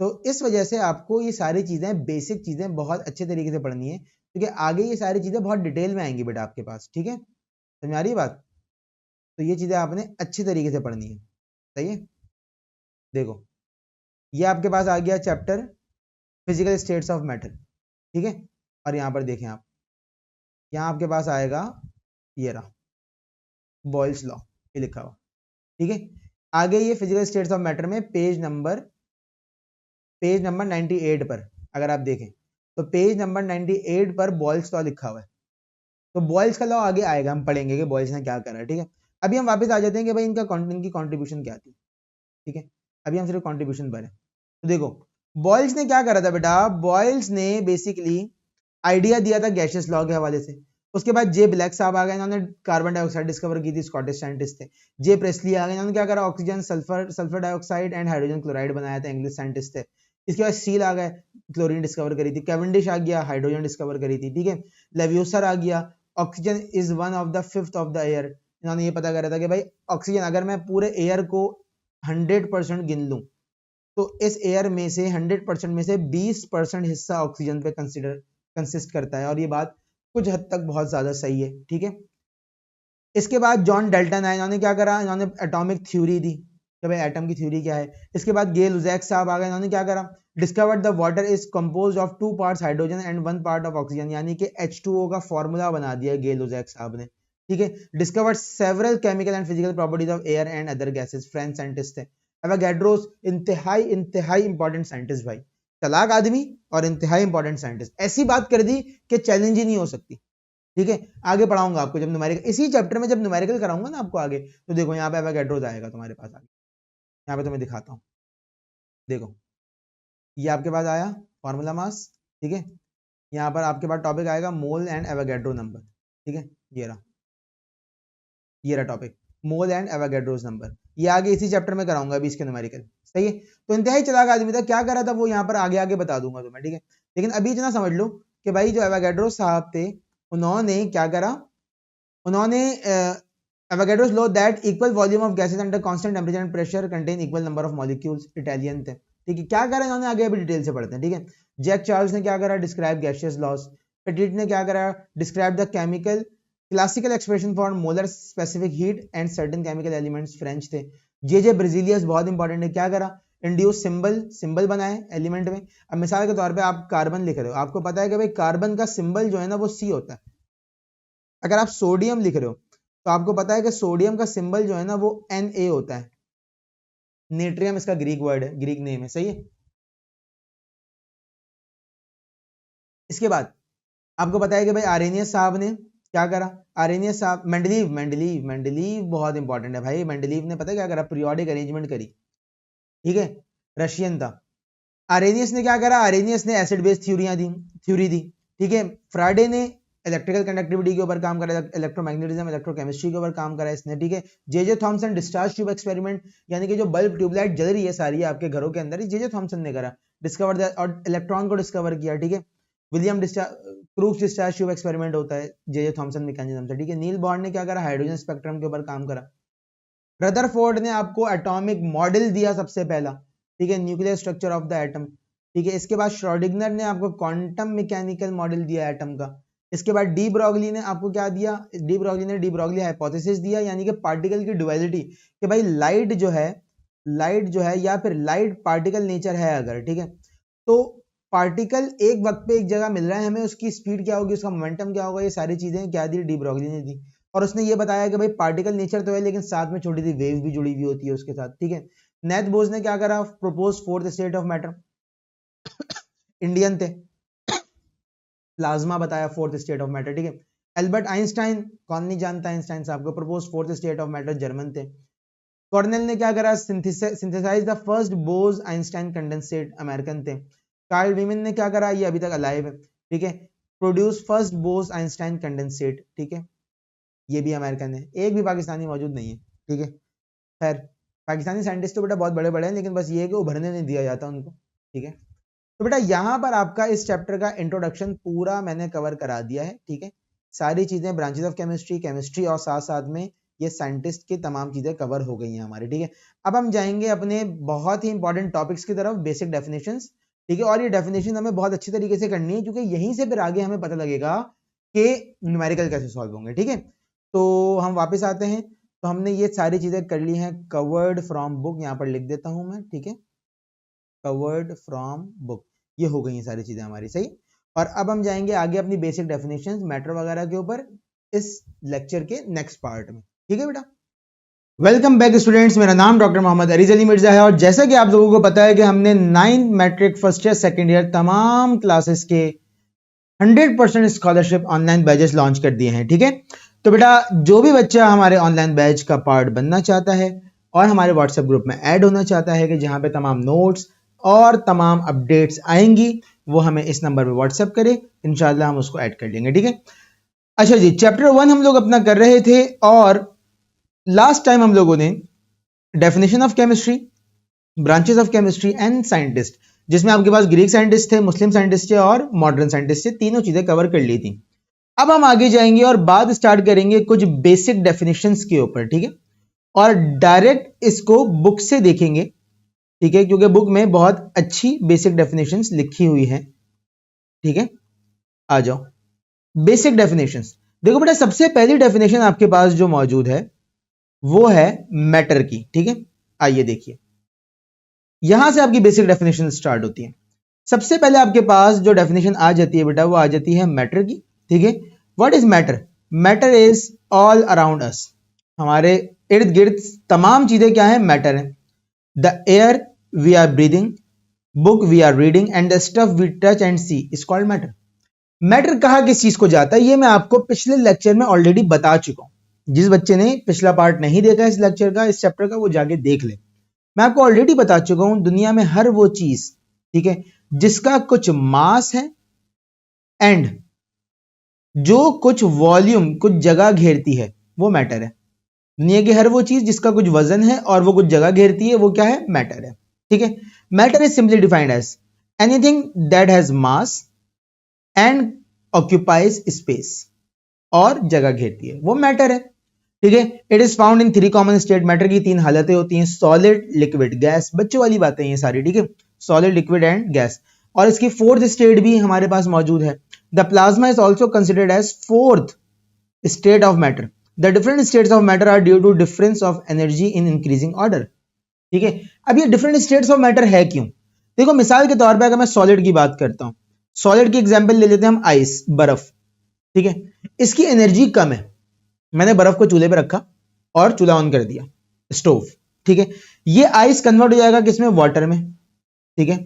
तो इस वजह से आपको ये सारी चीजें, बेसिक चीजें बहुत अच्छे तरीके से पढ़नी है, क्योंकि आगे ये सारी चीजें बहुत डिटेल में आएंगी बेटा आपके पास, ठीक है, समझ आ रही है बात। तो ये चीजें आपने अच्छे तरीके से पढ़नी है, सही है। देखो ये आपके पास आ गया chapter physical states of matter, ठीक है। और यहाँ पर देखें आप, यहाँ आपके पास आएगा ये रहा बॉयल्स लॉ, ये लिखा हुआ, ठीक है। आगे ये फिजिकल स्टेट्स ऑफ मैटर में पेज नंबर 98 पर अगर आप देखें तो पेज नंबर 98 पर बॉयल्स लॉ लिखा हुआ है। तो बॉयल्स का लॉ आगे आएगा, हम पढ़ेंगे कि बॉयल्स ने क्या करा, ठीक है। अभी हम वापस आ जाते हैं कि भाई इनकी कॉन्ट्रीब्यूशन क्या थी, ठीक है। अभी हम सिर्फ कॉन्ट्रीब्यूशन पर है। तो देखो बॉयल्स ने क्या करा था बेटा, बॉयल्स ने बेसिकली आइडिया दिया था गैसियस लॉ के हवाले से। उसके बाद जे ब्लैक साहब आ गए, इन्होंने कार्बन डाइऑक्साइड डिस्कवर की थी, स्कॉटिश साइंटिस्ट थे। जे प्रेस्ली आ गए, इन्होंने क्या करा, oxygen sulphur dioxide and hydrogen chloride बनाया था, इंग्लिश साइंटिस्ट थे। इसके बाद सील आ गए, क्लोरीन डिस्कवर करी थी। कैवेंडिश आ गया, हाइड्रोजन डिस्कवर करी थी, ठीक है। लेवियोसर आ गया, oxygen is one of the fifth of the air. इन्होंने ये पता करा था कि भाई ऑक्सीजन, अगर मैं पूरे एयर को 100% गिन लूं तो इस एयर में से 100% में से 20% हिस्सा ऑक्सीजन पे कंसिस्ट करता है, और ये बात कुछ हद तक बहुत ज्यादा सही है, ठीक है। इसके बाद जॉन डाल्टन आए, इन्होंने क्या करा, इन्होंने एटॉमिक थ्योरी दी कि भाई एटम की थ्योरी क्या है। इसके बाद गे लुजैक साहब आ गए, इन्होंने क्या करा, discovered the water is composed of 2 parts hydrogen and 1 part of oxygen, यानी कि H2O का फॉर्मूला बना दिया गे लुजैक साहब ने, ठीक है। Discovered several chemical and physical properties of air and other gases, French scientist थे। एवोगैड्रोस इंतहाई इंपॉर्टेंट साइंटिस्ट भाई, चालाक आदमी और इंतहाई इंपॉर्टेंट साइंटिस्ट, ऐसी बात कर दी कि चैलेंज ही नहीं हो सकती, ठीक है। आगे पढ़ाऊंगा आपको जब न्यूमेरिकल, इसी चैप्टर में जब न्यूमेरिकल कराऊंगा ना आपको आगे, तो देखो यहाँ पे एवोगैड्रोस आएगा तुम्हारे पास आगे, यहाँ पे तुम्हें दिखाता हूँ। देखो ये आपके पास आया फॉर्मूला मास, ठीक है। यहाँ पर आपके पास टॉपिक आएगा मोल एंड एवोगैड्रो नंबर, ठीक है। ये रहा topic, mole and Avogadro's number. ये आगे इसी चैप्टर में कराऊंगा अभी इसके न्यूमेरिकल, सही है। तो इंतहाई चालाक आदमी था, क्या करा था वो यहाँ पर आगे आगे बता दूंगा तुम्हें, ठीक है। लेकिन अभी इतना समझ लो कि भाई जो एवोगैड्रो साहब थे उन्होंने क्या करा, उन्होंने Avogadro's law that equal volume of gases under constant temperature and pressure contain equal number of molecules, Italian थे, ठीक है। क्या करा इन्होंने, आगे अभी डिटेल से पढ़ते हैं, ठीक है। जैक चार्ल्स ने क्या करा, डिस्क्राइब गैसियस लॉस। पेटिट ने क्या करा, describe the chemical classical expression for molar specific heat and certain chemical elements, French थे। जे ब्रेजिलियस बहुत इंपॉर्टेंट है, क्या करा, इंड्यूस सिंबल बनाए एलिमेंट में। अब मिसाल के तौर पे आप कार्बन लिख रहे हो, आपको पता है कि भाई कार्बन का सिंबल जो है ना वो सी होता है। अगर आप सोडियम लिख रहे हो तो आपको पता है कि सोडियम का सिंबल जो है ना वो Na होता है। नेट्रियम इसका ग्रीक वर्ड है, ग्रीक नेम है, सही है। इसके बाद आपको पता है कि भाई आरेनियस साहब ने क्या करा, आरेनियस साहब, मेंडलीव बहुत इंपॉर्टेंट है भाई। मेंडलीव ने पता है क्या करा, पीरियोडिक अरेंजमेंट करी, ठीक है, रशियन था। आरेनियस ने क्या करा, आरेनियस ने एसिड बेस थ्योरी दी, ठीक है। फ्राइडे ने इलेक्ट्रिकल कंडक्टिविटी के ऊपर काम करा, इलेक्ट्रोमैग्नेटिज्म, इलेक्ट्रोकेमिस्ट्री के ऊपर काम करा इसने, ठीक है। J Thomson discharge tube experiment, यानी कि जो बल्ब ट्यूबलाइट जल रही है सारी आपके घरों के अंदर, जे थॉमसन ने करा, डिस्कवर और इलेक्ट्रॉन को डिस्कवर किया, ठीक है। William crooks discharge tube experiment होता है जे थॉमसन मैकेनिज्म से, ठीक है। नील बॉर्न ने क्या करा, हाइड्रोजन स्पेक्ट्रम के ऊपर काम करा। रदरफोर्ड ने आपको एटॉमिक मॉडल दिया सबसे पहला, ठीक है, nuclear structure of the atom, ठीक है। इसके बाद श्रोडिंगर ने आपको क्वांटम मैकेनिकल मॉडल दिया एटम का। इसके बाद डी ब्रॉगली ने आपको क्या दिया, डी ब्रॉगली हाइपोथेसिस दिया, यानी कि पार्टिकल की ड्युअलिटी, कि भाई लाइट जो है या फिर लाइट पार्टिकल नेचर है अगर, ठीक है, तो पार्टिकल एक वक्त पे एक जगह मिल रहा है हमें, उसकी स्पीड क्या होगी, उसका मोमेंटम क्या होगा, ये सारी चीजें क्या दी, डी ब्रॉगली ने दी। और उसने ये बताया कि भाई पार्टिकल नेचर तो है लेकिन साथ में छोटी सी वेव भी जुड़ी हुई होती है उसके साथ, ठीक है। नेथ बोस ने क्या करा, propose fourth state of matter, Indian थे, प्लाज्मा बताया फोर्थ स्टेट ऑफ मैटर, ठीक है। एल्बर्ट आइंस्टाइन, कौन नहीं जानता आइंस्टाइन साहब को, propose fourth state of matter, German थे। कॉर्नेल ने क्या करा, synthesise the first Bhoj Einstein condensate, American थे। कार्ल वीमन ने क्या करा, ये अभी तक अलाइव है, ठीक है, प्रोड्यूस फर्स्ट बोज आइंस्टाइन कंडेंसेट, ठीक है, ये भी अमेरिकन है। एक भी पाकिस्तानी मौजूद नहीं है, ठीक है। खैर पाकिस्तानी साइंटिस्ट तो बेटा बहुत बड़े बड़े हैं, लेकिन बस ये कि उभरने नहीं दिया जाता उनको, ठीक है। तो बेटा यहाँ पर आपका इस चैप्टर का इंट्रोडक्शन पूरा मैंने कवर करा दिया है, ठीक है। सारी चीजें ब्रांचेस ऑफ केमिस्ट्री और साथ साथ में ये साइंटिस्ट की तमाम चीजें कवर हो गई हैं हमारी, ठीक है। अब हम जाएंगे अपने बहुत ही इंपॉर्टेंट टॉपिक्स की तरफ, बेसिक डेफिनेशंस, ठीक है। और ये डेफिनेशन हमें बहुत अच्छी तरीके से करनी है क्योंकि यहीं से फिर आगे हमें पता लगेगा कि न्यूमेरिकल कैसे सॉल्व होंगे, ठीक है। तो हम वापस आते हैं, तो हमने ये सारी चीजें कर ली हैं, कवर्ड फ्रॉम बुक, यहाँ पर लिख देता हूं मैं, ठीक है, कवर्ड फ्रॉम बुक, ये हो गई हैं सारी चीजें हमारी, सही। और अब हम जाएंगे आगे अपनी बेसिक डेफिनेशंस मैटर वगैरह के ऊपर इस लेक्चर के नेक्स्ट पार्ट में, ठीक है बेटा। वेलकम बैक स्टूडेंट्स, मेरा नाम डॉक्टर मोहम्मद अरीज अली मिर्जा है और जैसा कि आप लोगों को पता है कि हमने 9 matric first year second year तमाम क्लासेस के 100% स्कॉलरशिप ऑनलाइन बैचेस लॉन्च कर दिए हैं, ठीक है। तो बेटा जो भी बच्चा हमारे ऑनलाइन बैच का पार्ट बनना चाहता है और हमारे व्हाट्सएप ग्रुप में ऐड होना चाहता है कि जहां पे तमाम नोट्स और तमाम अपडेट्स आएंगी, वो हमें इस नंबर पे व्हाट्सएप करे, इंशाल्लाह हम उसको ऐड कर लेंगे, ठीक है। अच्छा जी, चैप्टर 1 हम लोग अपना कर रहे थे और लास्ट टाइम हम लोगों ने definition of chemistry, branches of chemistry and scientist, जिसमें आपके पास ग्रीक साइंटिस्ट थे, मुस्लिम साइंटिस्ट थे और मॉडर्न साइंटिस्ट थे, तीनों चीजें कवर कर ली थी। अब हम आगे जाएंगे और बात स्टार्ट करेंगे कुछ बेसिक डेफिनेशंस के ऊपर, ठीक है, और डायरेक्ट इसको बुक से देखेंगे, ठीक है, क्योंकि बुक में बहुत अच्छी बेसिक डेफिनेशंस लिखी हुई है, ठीक है। आ जाओ बेसिक डेफिनेशंस, देखो बेटा सबसे पहली डेफिनेशन आपके पास जो मौजूद है वो है मैटर की, ठीक है। आइए देखिए, यहां से आपकी बेसिक डेफिनेशन स्टार्ट होती है। सबसे पहले आपके पास जो डेफिनेशन आ जाती है बेटा वो आ जाती है मैटर की, ठीक है। What is matter? Matter is all around us, हमारे इर्द गिर्द तमाम चीजें क्या है, मैटर है। The air we are breathing, book we are reading and the stuff we touch and see is called matter. Matter कहा किस चीज को जाता है, ये मैं आपको पिछले लेक्चर में ऑलरेडी बता चुका हूं। जिस बच्चे ने पिछला पार्ट नहीं देखा इस लेक्चर का, इस चैप्टर का, वो जाके देख ले। मैं आपको ऑलरेडी बता चुका हूं, दुनिया में हर वो चीज, ठीक है, जिसका कुछ मास है एंड जो कुछ वॉल्यूम, कुछ जगह घेरती है, वो मैटर है। दुनिया की हर वो चीज जिसका कुछ वजन है और वो कुछ जगह घेरती है, वो क्या है, मैटर है, ठीक है। Matter is simply defined as anything that has mass and occupies space, और जगह घेरती है, वो मैटर है। ठीक है, it is found in 3 common state. Matter की 3 हालतें होती हैं, सॉलिड, लिक्विड, गैस। बच्चों वाली बातें ये सारी, ठीक है, सॉलिड, लिक्विड एंड गैस। और इसकी 4th स्टेट भी हमारे पास मौजूद है। The plasma is also considered as 4th state of matter. The different states of matter are due to difference of energy in increasing order. ठीक है, अब ये डिफरेंट स्टेट्स ऑफ मैटर है क्यों? देखो, मिसाल के तौर पे अगर मैं सॉलिड की बात करता हूं, सॉलिड की एग्जांपल ले लेते हैं हम, आइस, बर्फ। ठीक है, इसकी एनर्जी कम है। मैंने बर्फ को चूल्हे पे रखा और चूल्हा ऑन कर दिया, स्टोव। ठीक है, ये आइस कन्वर्ट हो जाएगा किसमें? वाटर में। ठीक है,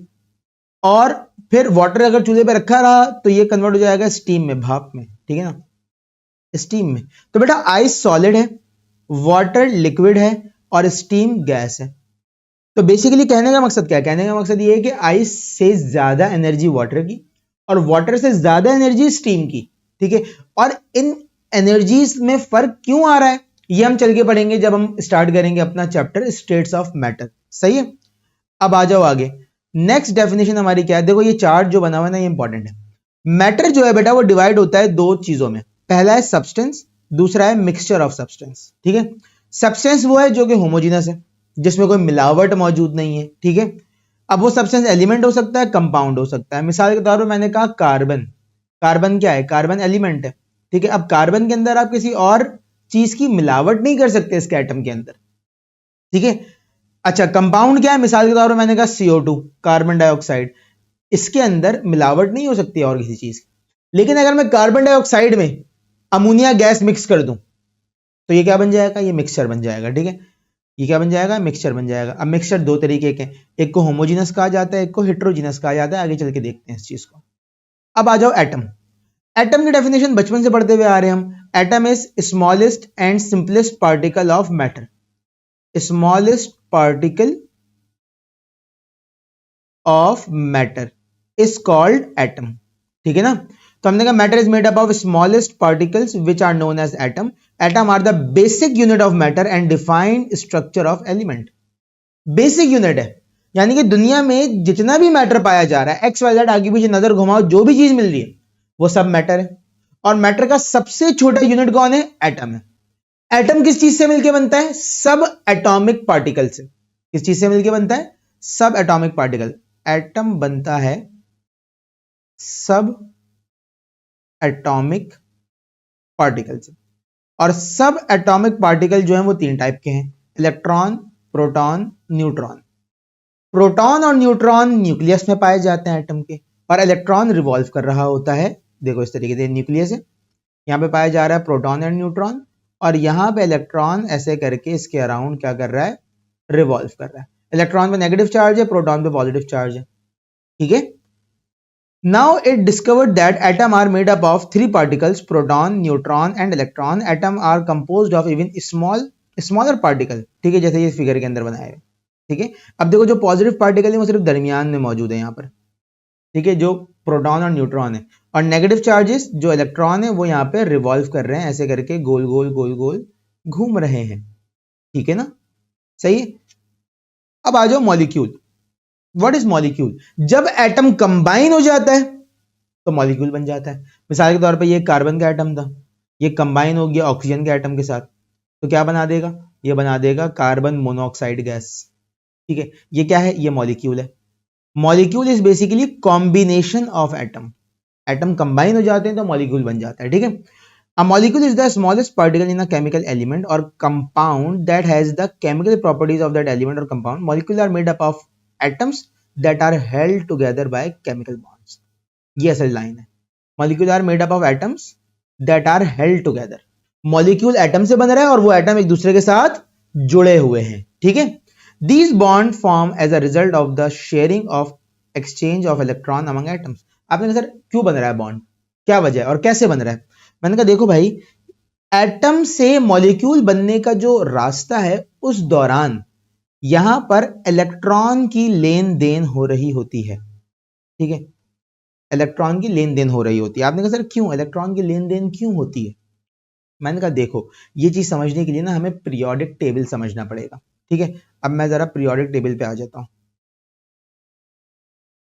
और फिर वाटर अगर चूल्हे पे रखा रहा तो ये कन्वर्ट हो जाएगा स्टीम में, भाप में। ठीक है ना, स्टीम में। तो बेटा आइस सॉलिड है, वाटर लिक्विड है, और स्टीम गैस है। तो बेसिकली कहने का मकसद क्या है? कहने का मकसद ये है कि आइस से ज्यादा एनर्जी वाटर की और वाटर से ज्यादा एनर्जी स्टीम की। ठीक है, और इन एनर्जीज में फर्क क्यों आ रहा है ये हम चल के पढ़ेंगे जब हम स्टार्ट करेंगे अपना चैप्टर स्टेट्स ऑफ मैटर। सही है, अब आ जाओ आगे। नेक्स्ट डेफिनेशन हमारी क्या है? देखो, ये चार्ट जो बना हुआ है ना, ये इंपॉर्टेंट है। मैटर जो है बेटा वो डिवाइड होता है 2 चीजों में। पहला है सब्सटेंस, दूसरा है मिक्सचर ऑफ सब्सटेंस। ठीक है, सब्सटेंस वो है जो कि होमोजीनस है, जिसमें कोई मिलावट मौजूद नहीं है। ठीक है, अब वो सब्सटेंस एलिमेंट हो सकता है, कंपाउंड हो सकता है। मिसाल के तौर पर मैंने कहा कार्बन। कार्बन क्या है? कार्बन एलिमेंट है। ठीक है, अब कार्बन के अंदर आप किसी और चीज की मिलावट नहीं कर सकते इसके एटम के अंदर। ठीक है, अच्छा, कंपाउंड क्या है? मिसाल के तौर पर मैंने कहा CO2, कार्बन डाइऑक्साइड। इसके अंदर मिलावट नहीं हो सकती और किसी चीज की। लेकिन अगर मैं कार्बन डाइऑक्साइड में अमोनिया गैस मिक्स कर दूं तो ये क्या बन जाएगा? ये मिक्सचर बन जाएगा। ठीक है, ये क्या बन जाएगा? मिक्सचर बन जाएगा। अब मिक्सचर 2 तरीके के, एक को होमोजीनस कहा जाता है, एक को हेट्रोजीनस कहा जाता है। आगे चल के देखते हैं इस चीज को। अब आ जाओ एटम। एटम की डेफिनेशन बचपन से पढ़ते हुए आ रहे हैं हम। Atom is smallest and simplest particle of matter. Smallest particle of matter is called atom. ठीक है ना, तो हमने कहा matter is made up of smallest particles which are known as atom. Atom are the basic unit of matter and defined structure of element. Basic unit है, यानी कि दुनिया में जितना भी मैटर पाया जा रहा है, एक्स वाई जेड, आगे पीछे नजर घुमाओ, जो भी चीज मिल रही है वो सब मैटर है। और मैटर का सबसे छोटा यूनिट कौन है? एटम है। एटम किस चीज से मिलकर बनता है? सब एटॉमिक पार्टिकल से। किस चीज से मिलकर बनता है? सब एटॉमिक पार्टिकल। एटम बनता है सब एटॉमिक पार्टिकल से। और सब एटॉमिक पार्टिकल जो है वो 3 टाइप के हैं, इलेक्ट्रॉन, प्रोटॉन, न्यूट्रॉन। प्रोटॉन और न्यूट्रॉन न्यूक्लियस में पाए जाते हैं एटम के, और इलेक्ट्रॉन रिवॉल्व कर रहा होता है। देखो इस तरीके से, न्यूक्लियस है, यहां पे पाया जा रहा है प्रोटॉन एंड न्यूट्रॉन, और यहां पे इलेक्ट्रॉन ऐसे करके इसके अराउंड क्या कर रहा है? रिवॉल्व कर रहा है। इलेक्ट्रॉन पे नेगेटिव चार्ज है, प्रोटॉन पे पॉजिटिव चार्ज है। ठीक है, now it discovered that atom are made up of 3 particles, proton, neutron and electron. Atom are composed of even smaller particle. ठीक है, जैसे ये फिगर के अंदर बनाया है। ठीक है, अब देखो जो पॉजिटिव पार्टिकल है वो सिर्फ दरमियान में मौजूद है यहाँ पर। ठीक है, जो प्रोटॉन और न्यूट्रॉन है, और नेगेटिव चार्जेस जो इलेक्ट्रॉन है वो यहाँ पे रिवॉल्व कर रहे हैं, ऐसे करके गोल गोल गोल गोल घूम रहे हैं। ठीक है ना, सही है। अब आ जाओ मॉलिक्यूल। What is molecule? जब एटम कंबाइन हो जाता है तो मॉलिक्यूल बन जाता है। मिसाल के तौर पे ये कार्बन का एटम था, ये कंबाइन हो गया ऑक्सीजन के एटम के साथ, तो क्या बना देगा? ये बना देगा कार्बन मोनोऑक्साइड गैस। ठीक है, ये क्या है? ये मॉलिक्यूल है। Molecule is basically combination of atom. Atom combine हो जाते हैं तो मॉलिक्यूल बन जाता है। ठीक है, a molecule is the smallest particle in a chemical element or compound that has the chemical properties of that element or compound. Molecules are made up of atoms that are held together by chemical bonds. ये असल line है, molecule are made up of atoms that are held together. Molecule atom से बन रहा है और वो atom एक दूसरे के साथ जुड़े हुए हैं। ठीक है, these bond form as a result of the sharing of exchange of electron among atoms. आपने कहा सर क्यों बन रहा है बॉन्ड, क्या वजह है और कैसे बन रहा है? मैंने कहा देखो भाई, एटम से मॉलिक्यूल बनने का जो रास्ता है उस दौरान यहां पर इलेक्ट्रॉन की लेन देन हो रही होती है। ठीक है, इलेक्ट्रॉन की लेन देन हो रही होती है। आपने कहा सर क्यों, इलेक्ट्रॉन की लेन देन क्यों होती है? मैंने कहा देखो, ये चीज समझने के लिए ना हमें पीरियोडिक टेबल समझना पड़ेगा। ठीक है, अब मैं जरा पीरियोडिक टेबल पे आ जाता हूं।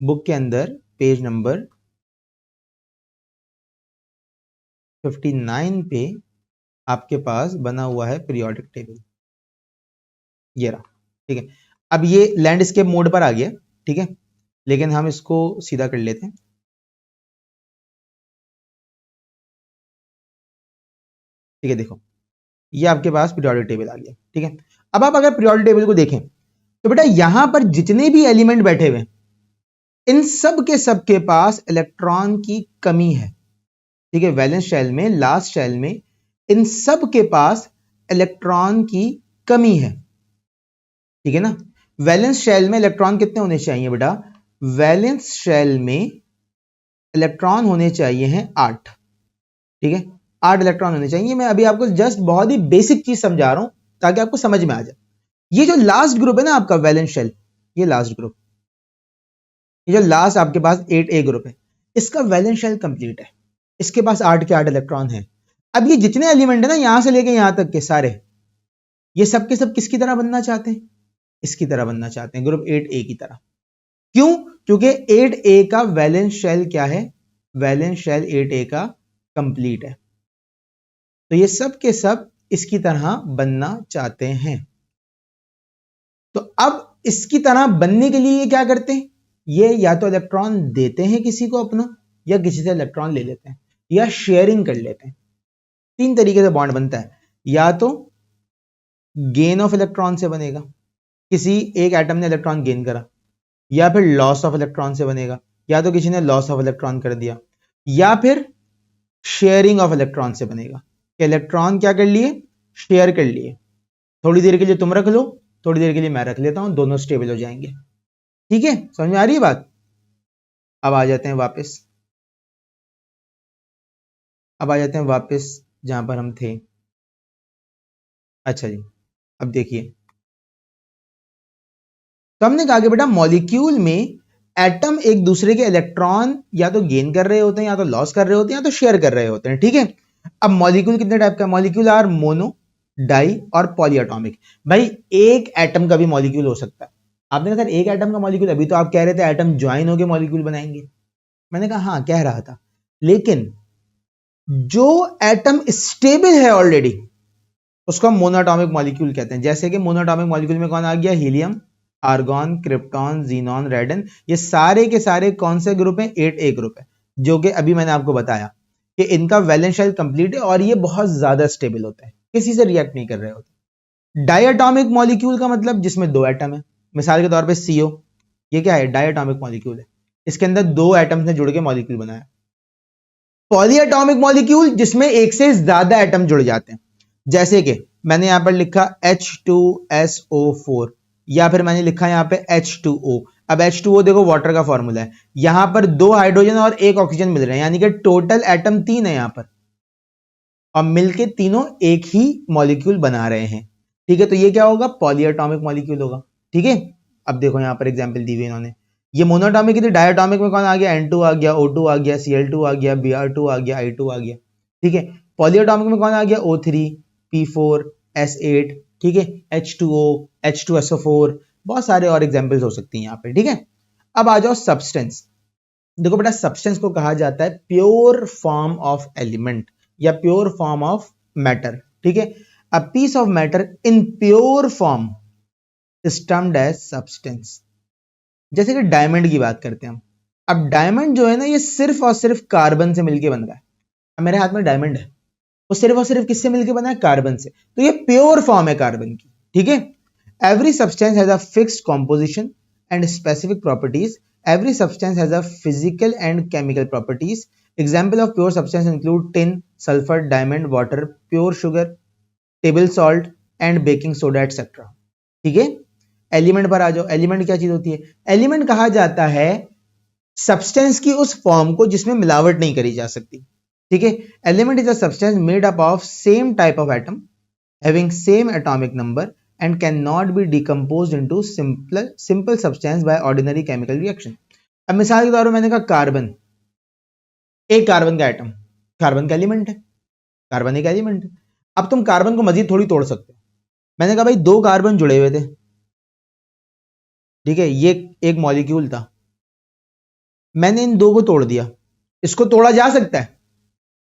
बुक के अंदर पेज नंबर 59 पे आपके पास बना हुआ है पीरियोडिक टेबल, ये रहा। ठीक है, अब ये लैंडस्केप मोड पर आ गया। ठीक है, लेकिन हम इसको सीधा कर लेते हैं। ठीक है, देखो ये आपके पास पीरियोडिक टेबल आ गया। ठीक है, अब आप अगर पीरियोडिक टेबल को देखें तो बेटा यहां पर जितने भी एलिमेंट बैठे हुए इन सब के पास इलेक्ट्रॉन की कमी है। ठीक है, वैलेंस शेल में, लास्ट शेल में इन सब के पास इलेक्ट्रॉन की कमी है। ठीक है ना, वैलेंस शेल में इलेक्ट्रॉन कितने होने चाहिए बेटा? वैलेंस शेल में इलेक्ट्रॉन होने चाहिए हैं 8। ठीक है, 8 इलेक्ट्रॉन होने चाहिए। मैं अभी आपको जस्ट बहुत ही बेसिक चीज समझा रहा हूं ताकि आपको समझ में आ जाए। ये जो लास्ट ग्रुप है ना आपका वैलेंस शेल, ये लास्ट ग्रुप, ये जो लास्ट आपके पास 8A ग्रुप है, इसका वैलेंस शेल कंप्लीट है, इसके पास 8 के 8 इलेक्ट्रॉन है। अब ये जितने एलिमेंट है ना यहां से लेके यहां तक के सारे, ये सब के सब किसकी तरह बनना चाहते हैं? इसकी तरह बनना चाहते हैं, ग्रुप 8A की तरह। क्यों? क्योंकि 8A का वैलेंस शेल क्या है? वैलेंस शेल 8A का कंप्लीट है, तो ये सब के सब इसकी तरह बनना चाहते हैं। तो अब इसकी तरह बनने के लिए ये क्या करते हैं? ये या तो इलेक्ट्रॉन देते हैं किसी को अपना, या किसी से इलेक्ट्रॉन ले लेते हैं, या शेयरिंग कर लेते हैं। 3 तरीके से बॉन्ड बनता है, या तो गेन ऑफ इलेक्ट्रॉन से बनेगा, किसी एक एटम ने इलेक्ट्रॉन गेन करा, या फिर लॉस ऑफ इलेक्ट्रॉन से बनेगा, या तो किसी ने लॉस ऑफ इलेक्ट्रॉन कर दिया, या फिर शेयरिंग ऑफ इलेक्ट्रॉन से बनेगा कि इलेक्ट्रॉन क्या कर लिए? शेयर कर लिए। थोड़ी देर के लिए तुम रख लो, थोड़ी देर के लिए मैं रख लेता हूं, दोनों स्टेबल हो जाएंगे। ठीक है, समझ में आ रही है बात? अब आ जाते हैं वापस, जहां पर हम थे। अच्छा जी, अब देखिए, तो हमने कहा कि बेटा मॉलिक्यूल में एटम एक दूसरे के इलेक्ट्रॉन या तो गेन कर रहे होते हैं, या तो लॉस कर रहे होते हैं, या तो शेयर कर रहे होते हैं। ठीक है, अब मॉलिक्यूल कितने टाइप का? मॉलिक्यूल आर मोनो, डाई और पॉलीएटॉमिक। भाई एक एटम का भी मॉलिक्यूल हो सकता है। आपने कहा सर एक एटम का मॉलिक्यूल, अभी तो आप कह रहे थे एटम ज्वाइन होकर मॉलिक्यूल बनाएंगे। मैंने कहा हाँ कह रहा था, लेकिन जो एटम स्टेबल है ऑलरेडी उसको हम मोनोएटॉमिक मॉलिक्यूल कहते हैं। जैसे कि मोनोएटॉमिक मॉलिक्यूल में कौन आ गया? Helium, argon, krypton, xenon, रेडन। ये सारे के सारे कौन से ग्रुप हैं? 8A ग्रुप है, जो कि अभी मैंने आपको बताया कि इनका वैलेंस शेल कंप्लीट है और ये बहुत ज्यादा स्टेबल होता है, किसी से रिएक्ट नहीं कर रहे होते। डायटॉमिक मॉलिक्यूल का मतलब जिसमें 2 एटम है, मिसाल के तौर पे CO, ये क्या है? डायटॉमिक मॉलिक्यूल है, इसके अंदर 2 एटम्स ने जुड़ के मॉलिक्यूल बनाया। पॉलीएटॉमिक मॉलिक्यूल जिसमें एक से ज्यादा एटम जुड़ जाते हैं, जैसे कि मैंने यहां पर लिखा H2SO4, या फिर मैंने लिखा यहां पे H2O। अब H2O देखो वाटर का फॉर्मूला है, यहां पर 2 हाइड्रोजन और 1 ऑक्सीजन मिल रहे हैं, यानी कि टोटल एटम 3 है यहां पर, और मिलके तीनों एक ही मॉलिक्यूल बना रहे हैं। ठीक है, तो ये क्या होगा? पॉलीएटॉमिक मॉलिक्यूल होगा। ठीक है, अब देखो यहां पर एग्जाम्पल दी हुई इन्होंने, ये मोनोटॉमिक है, डायटॉमिक में कौन आ गया? N2 आ गया, O2 आ गया, Cl2 आ गया, Br2 आ गया, I2 आ गया। ठीक है, पॉलीएटॉमिक में कौन आ गया? O3, P4, S8। ठीक है, H2O, H2SO4, बहुत सारे और एग्जाम्पल्स हो सकती हैं यहाँ पे। ठीक है, अब आ जाओ सब्सटेंस। देखो बेटा सब्सटेंस को कहा जाता है प्योर फॉर्म ऑफ एलिमेंट या प्योर फॉर्म ऑफ मैटर। ठीक है, a piece of matter in pure form is termed as substance. जैसे कि डायमंड की बात करते हैं हम। अब डायमंड जो है ना, ये सिर्फ और सिर्फ कार्बन से मिलके बन रहा है। अब मेरे हाथ में डायमंड है, वो सिर्फ और सिर्फ किससे मिलके बना है? कार्बन से। तो ये प्योर फॉर्म है कार्बन की। ठीक है, every substance has a fixed composition and specific properties. Every substance has a physical and chemical properties. Example of pure substance include tin, sulphur, diamond, water, pure sugar, table salt and baking soda etcetera. ठीक है, element पर आ जाओ। Element क्या चीज होती है? Element कहा जाता है सब्सटेंस की उस फॉर्म को जिसमें मिलावट नहीं करी जा सकती। ठीक है, element is a substance made up of same type of atom having same atomic number and cannot be decomposed into simple substance by ordinary chemical reaction। अब मिसाल के तौर पर मैंने कहा कार्बन, एक कार्बन का एटम, कार्बन का एलिमेंट है, कार्बन एक एलिमेंट है। अब तुम कार्बन को मजीद थोड़ी तोड़ सकते हो। मैंने कहा भाई 2 कार्बन जुड़े हुए थे, ठीक है, ये एक मॉलिक्यूल था, मैंने इन 2 को तोड़ दिया। इसको तोड़ा जा सकता है,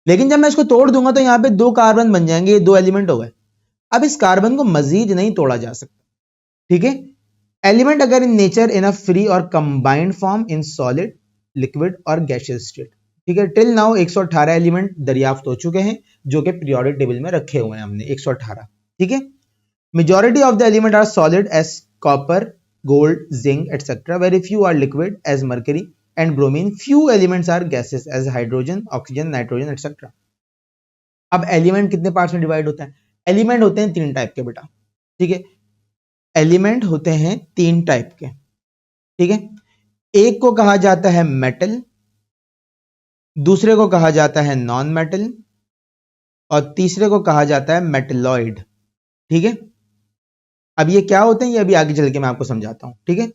लेकिन जब मैं इसको तोड़ दूंगा तो यहाँ पे 2 कार्बन बन जाएंगे, ये 2 एलिमेंट हो गए। अब इस कार्बन को मजीद नहीं तोड़ा जा सकता, ठीक है। एलिमेंट अगर in nature in a free और combined form in solid, liquid और गैसियस स्टेट, ठीक है। टिल नाउ 118 एलिमेंट दरियाफ्त हो चुके हैं जो कि पीरियोडिक टेबल में रखे हुए हैं हमने 118, ठीक है। Majority of the element are solid as copper, gold, zinc etcetera, very few are liquid as mercury and bromine, few elements are gases as hydrogen, oxygen, nitrogen etcetera. अब एलिमेंट कितने parts में डिवाइड होता है? Element होते हैं 3 type के बेटा, ठीक है। एलिमेंट होते हैं 3 टाइप के, ठीक है। एक को कहा जाता है मेटल, दूसरे को कहा जाता है नॉन मेटल और तीसरे को कहा जाता है मेटलॉइड, ठीक है। अब ये क्या होते हैं ये अभी आगे चल के मैं आपको समझाता हूं, ठीक है।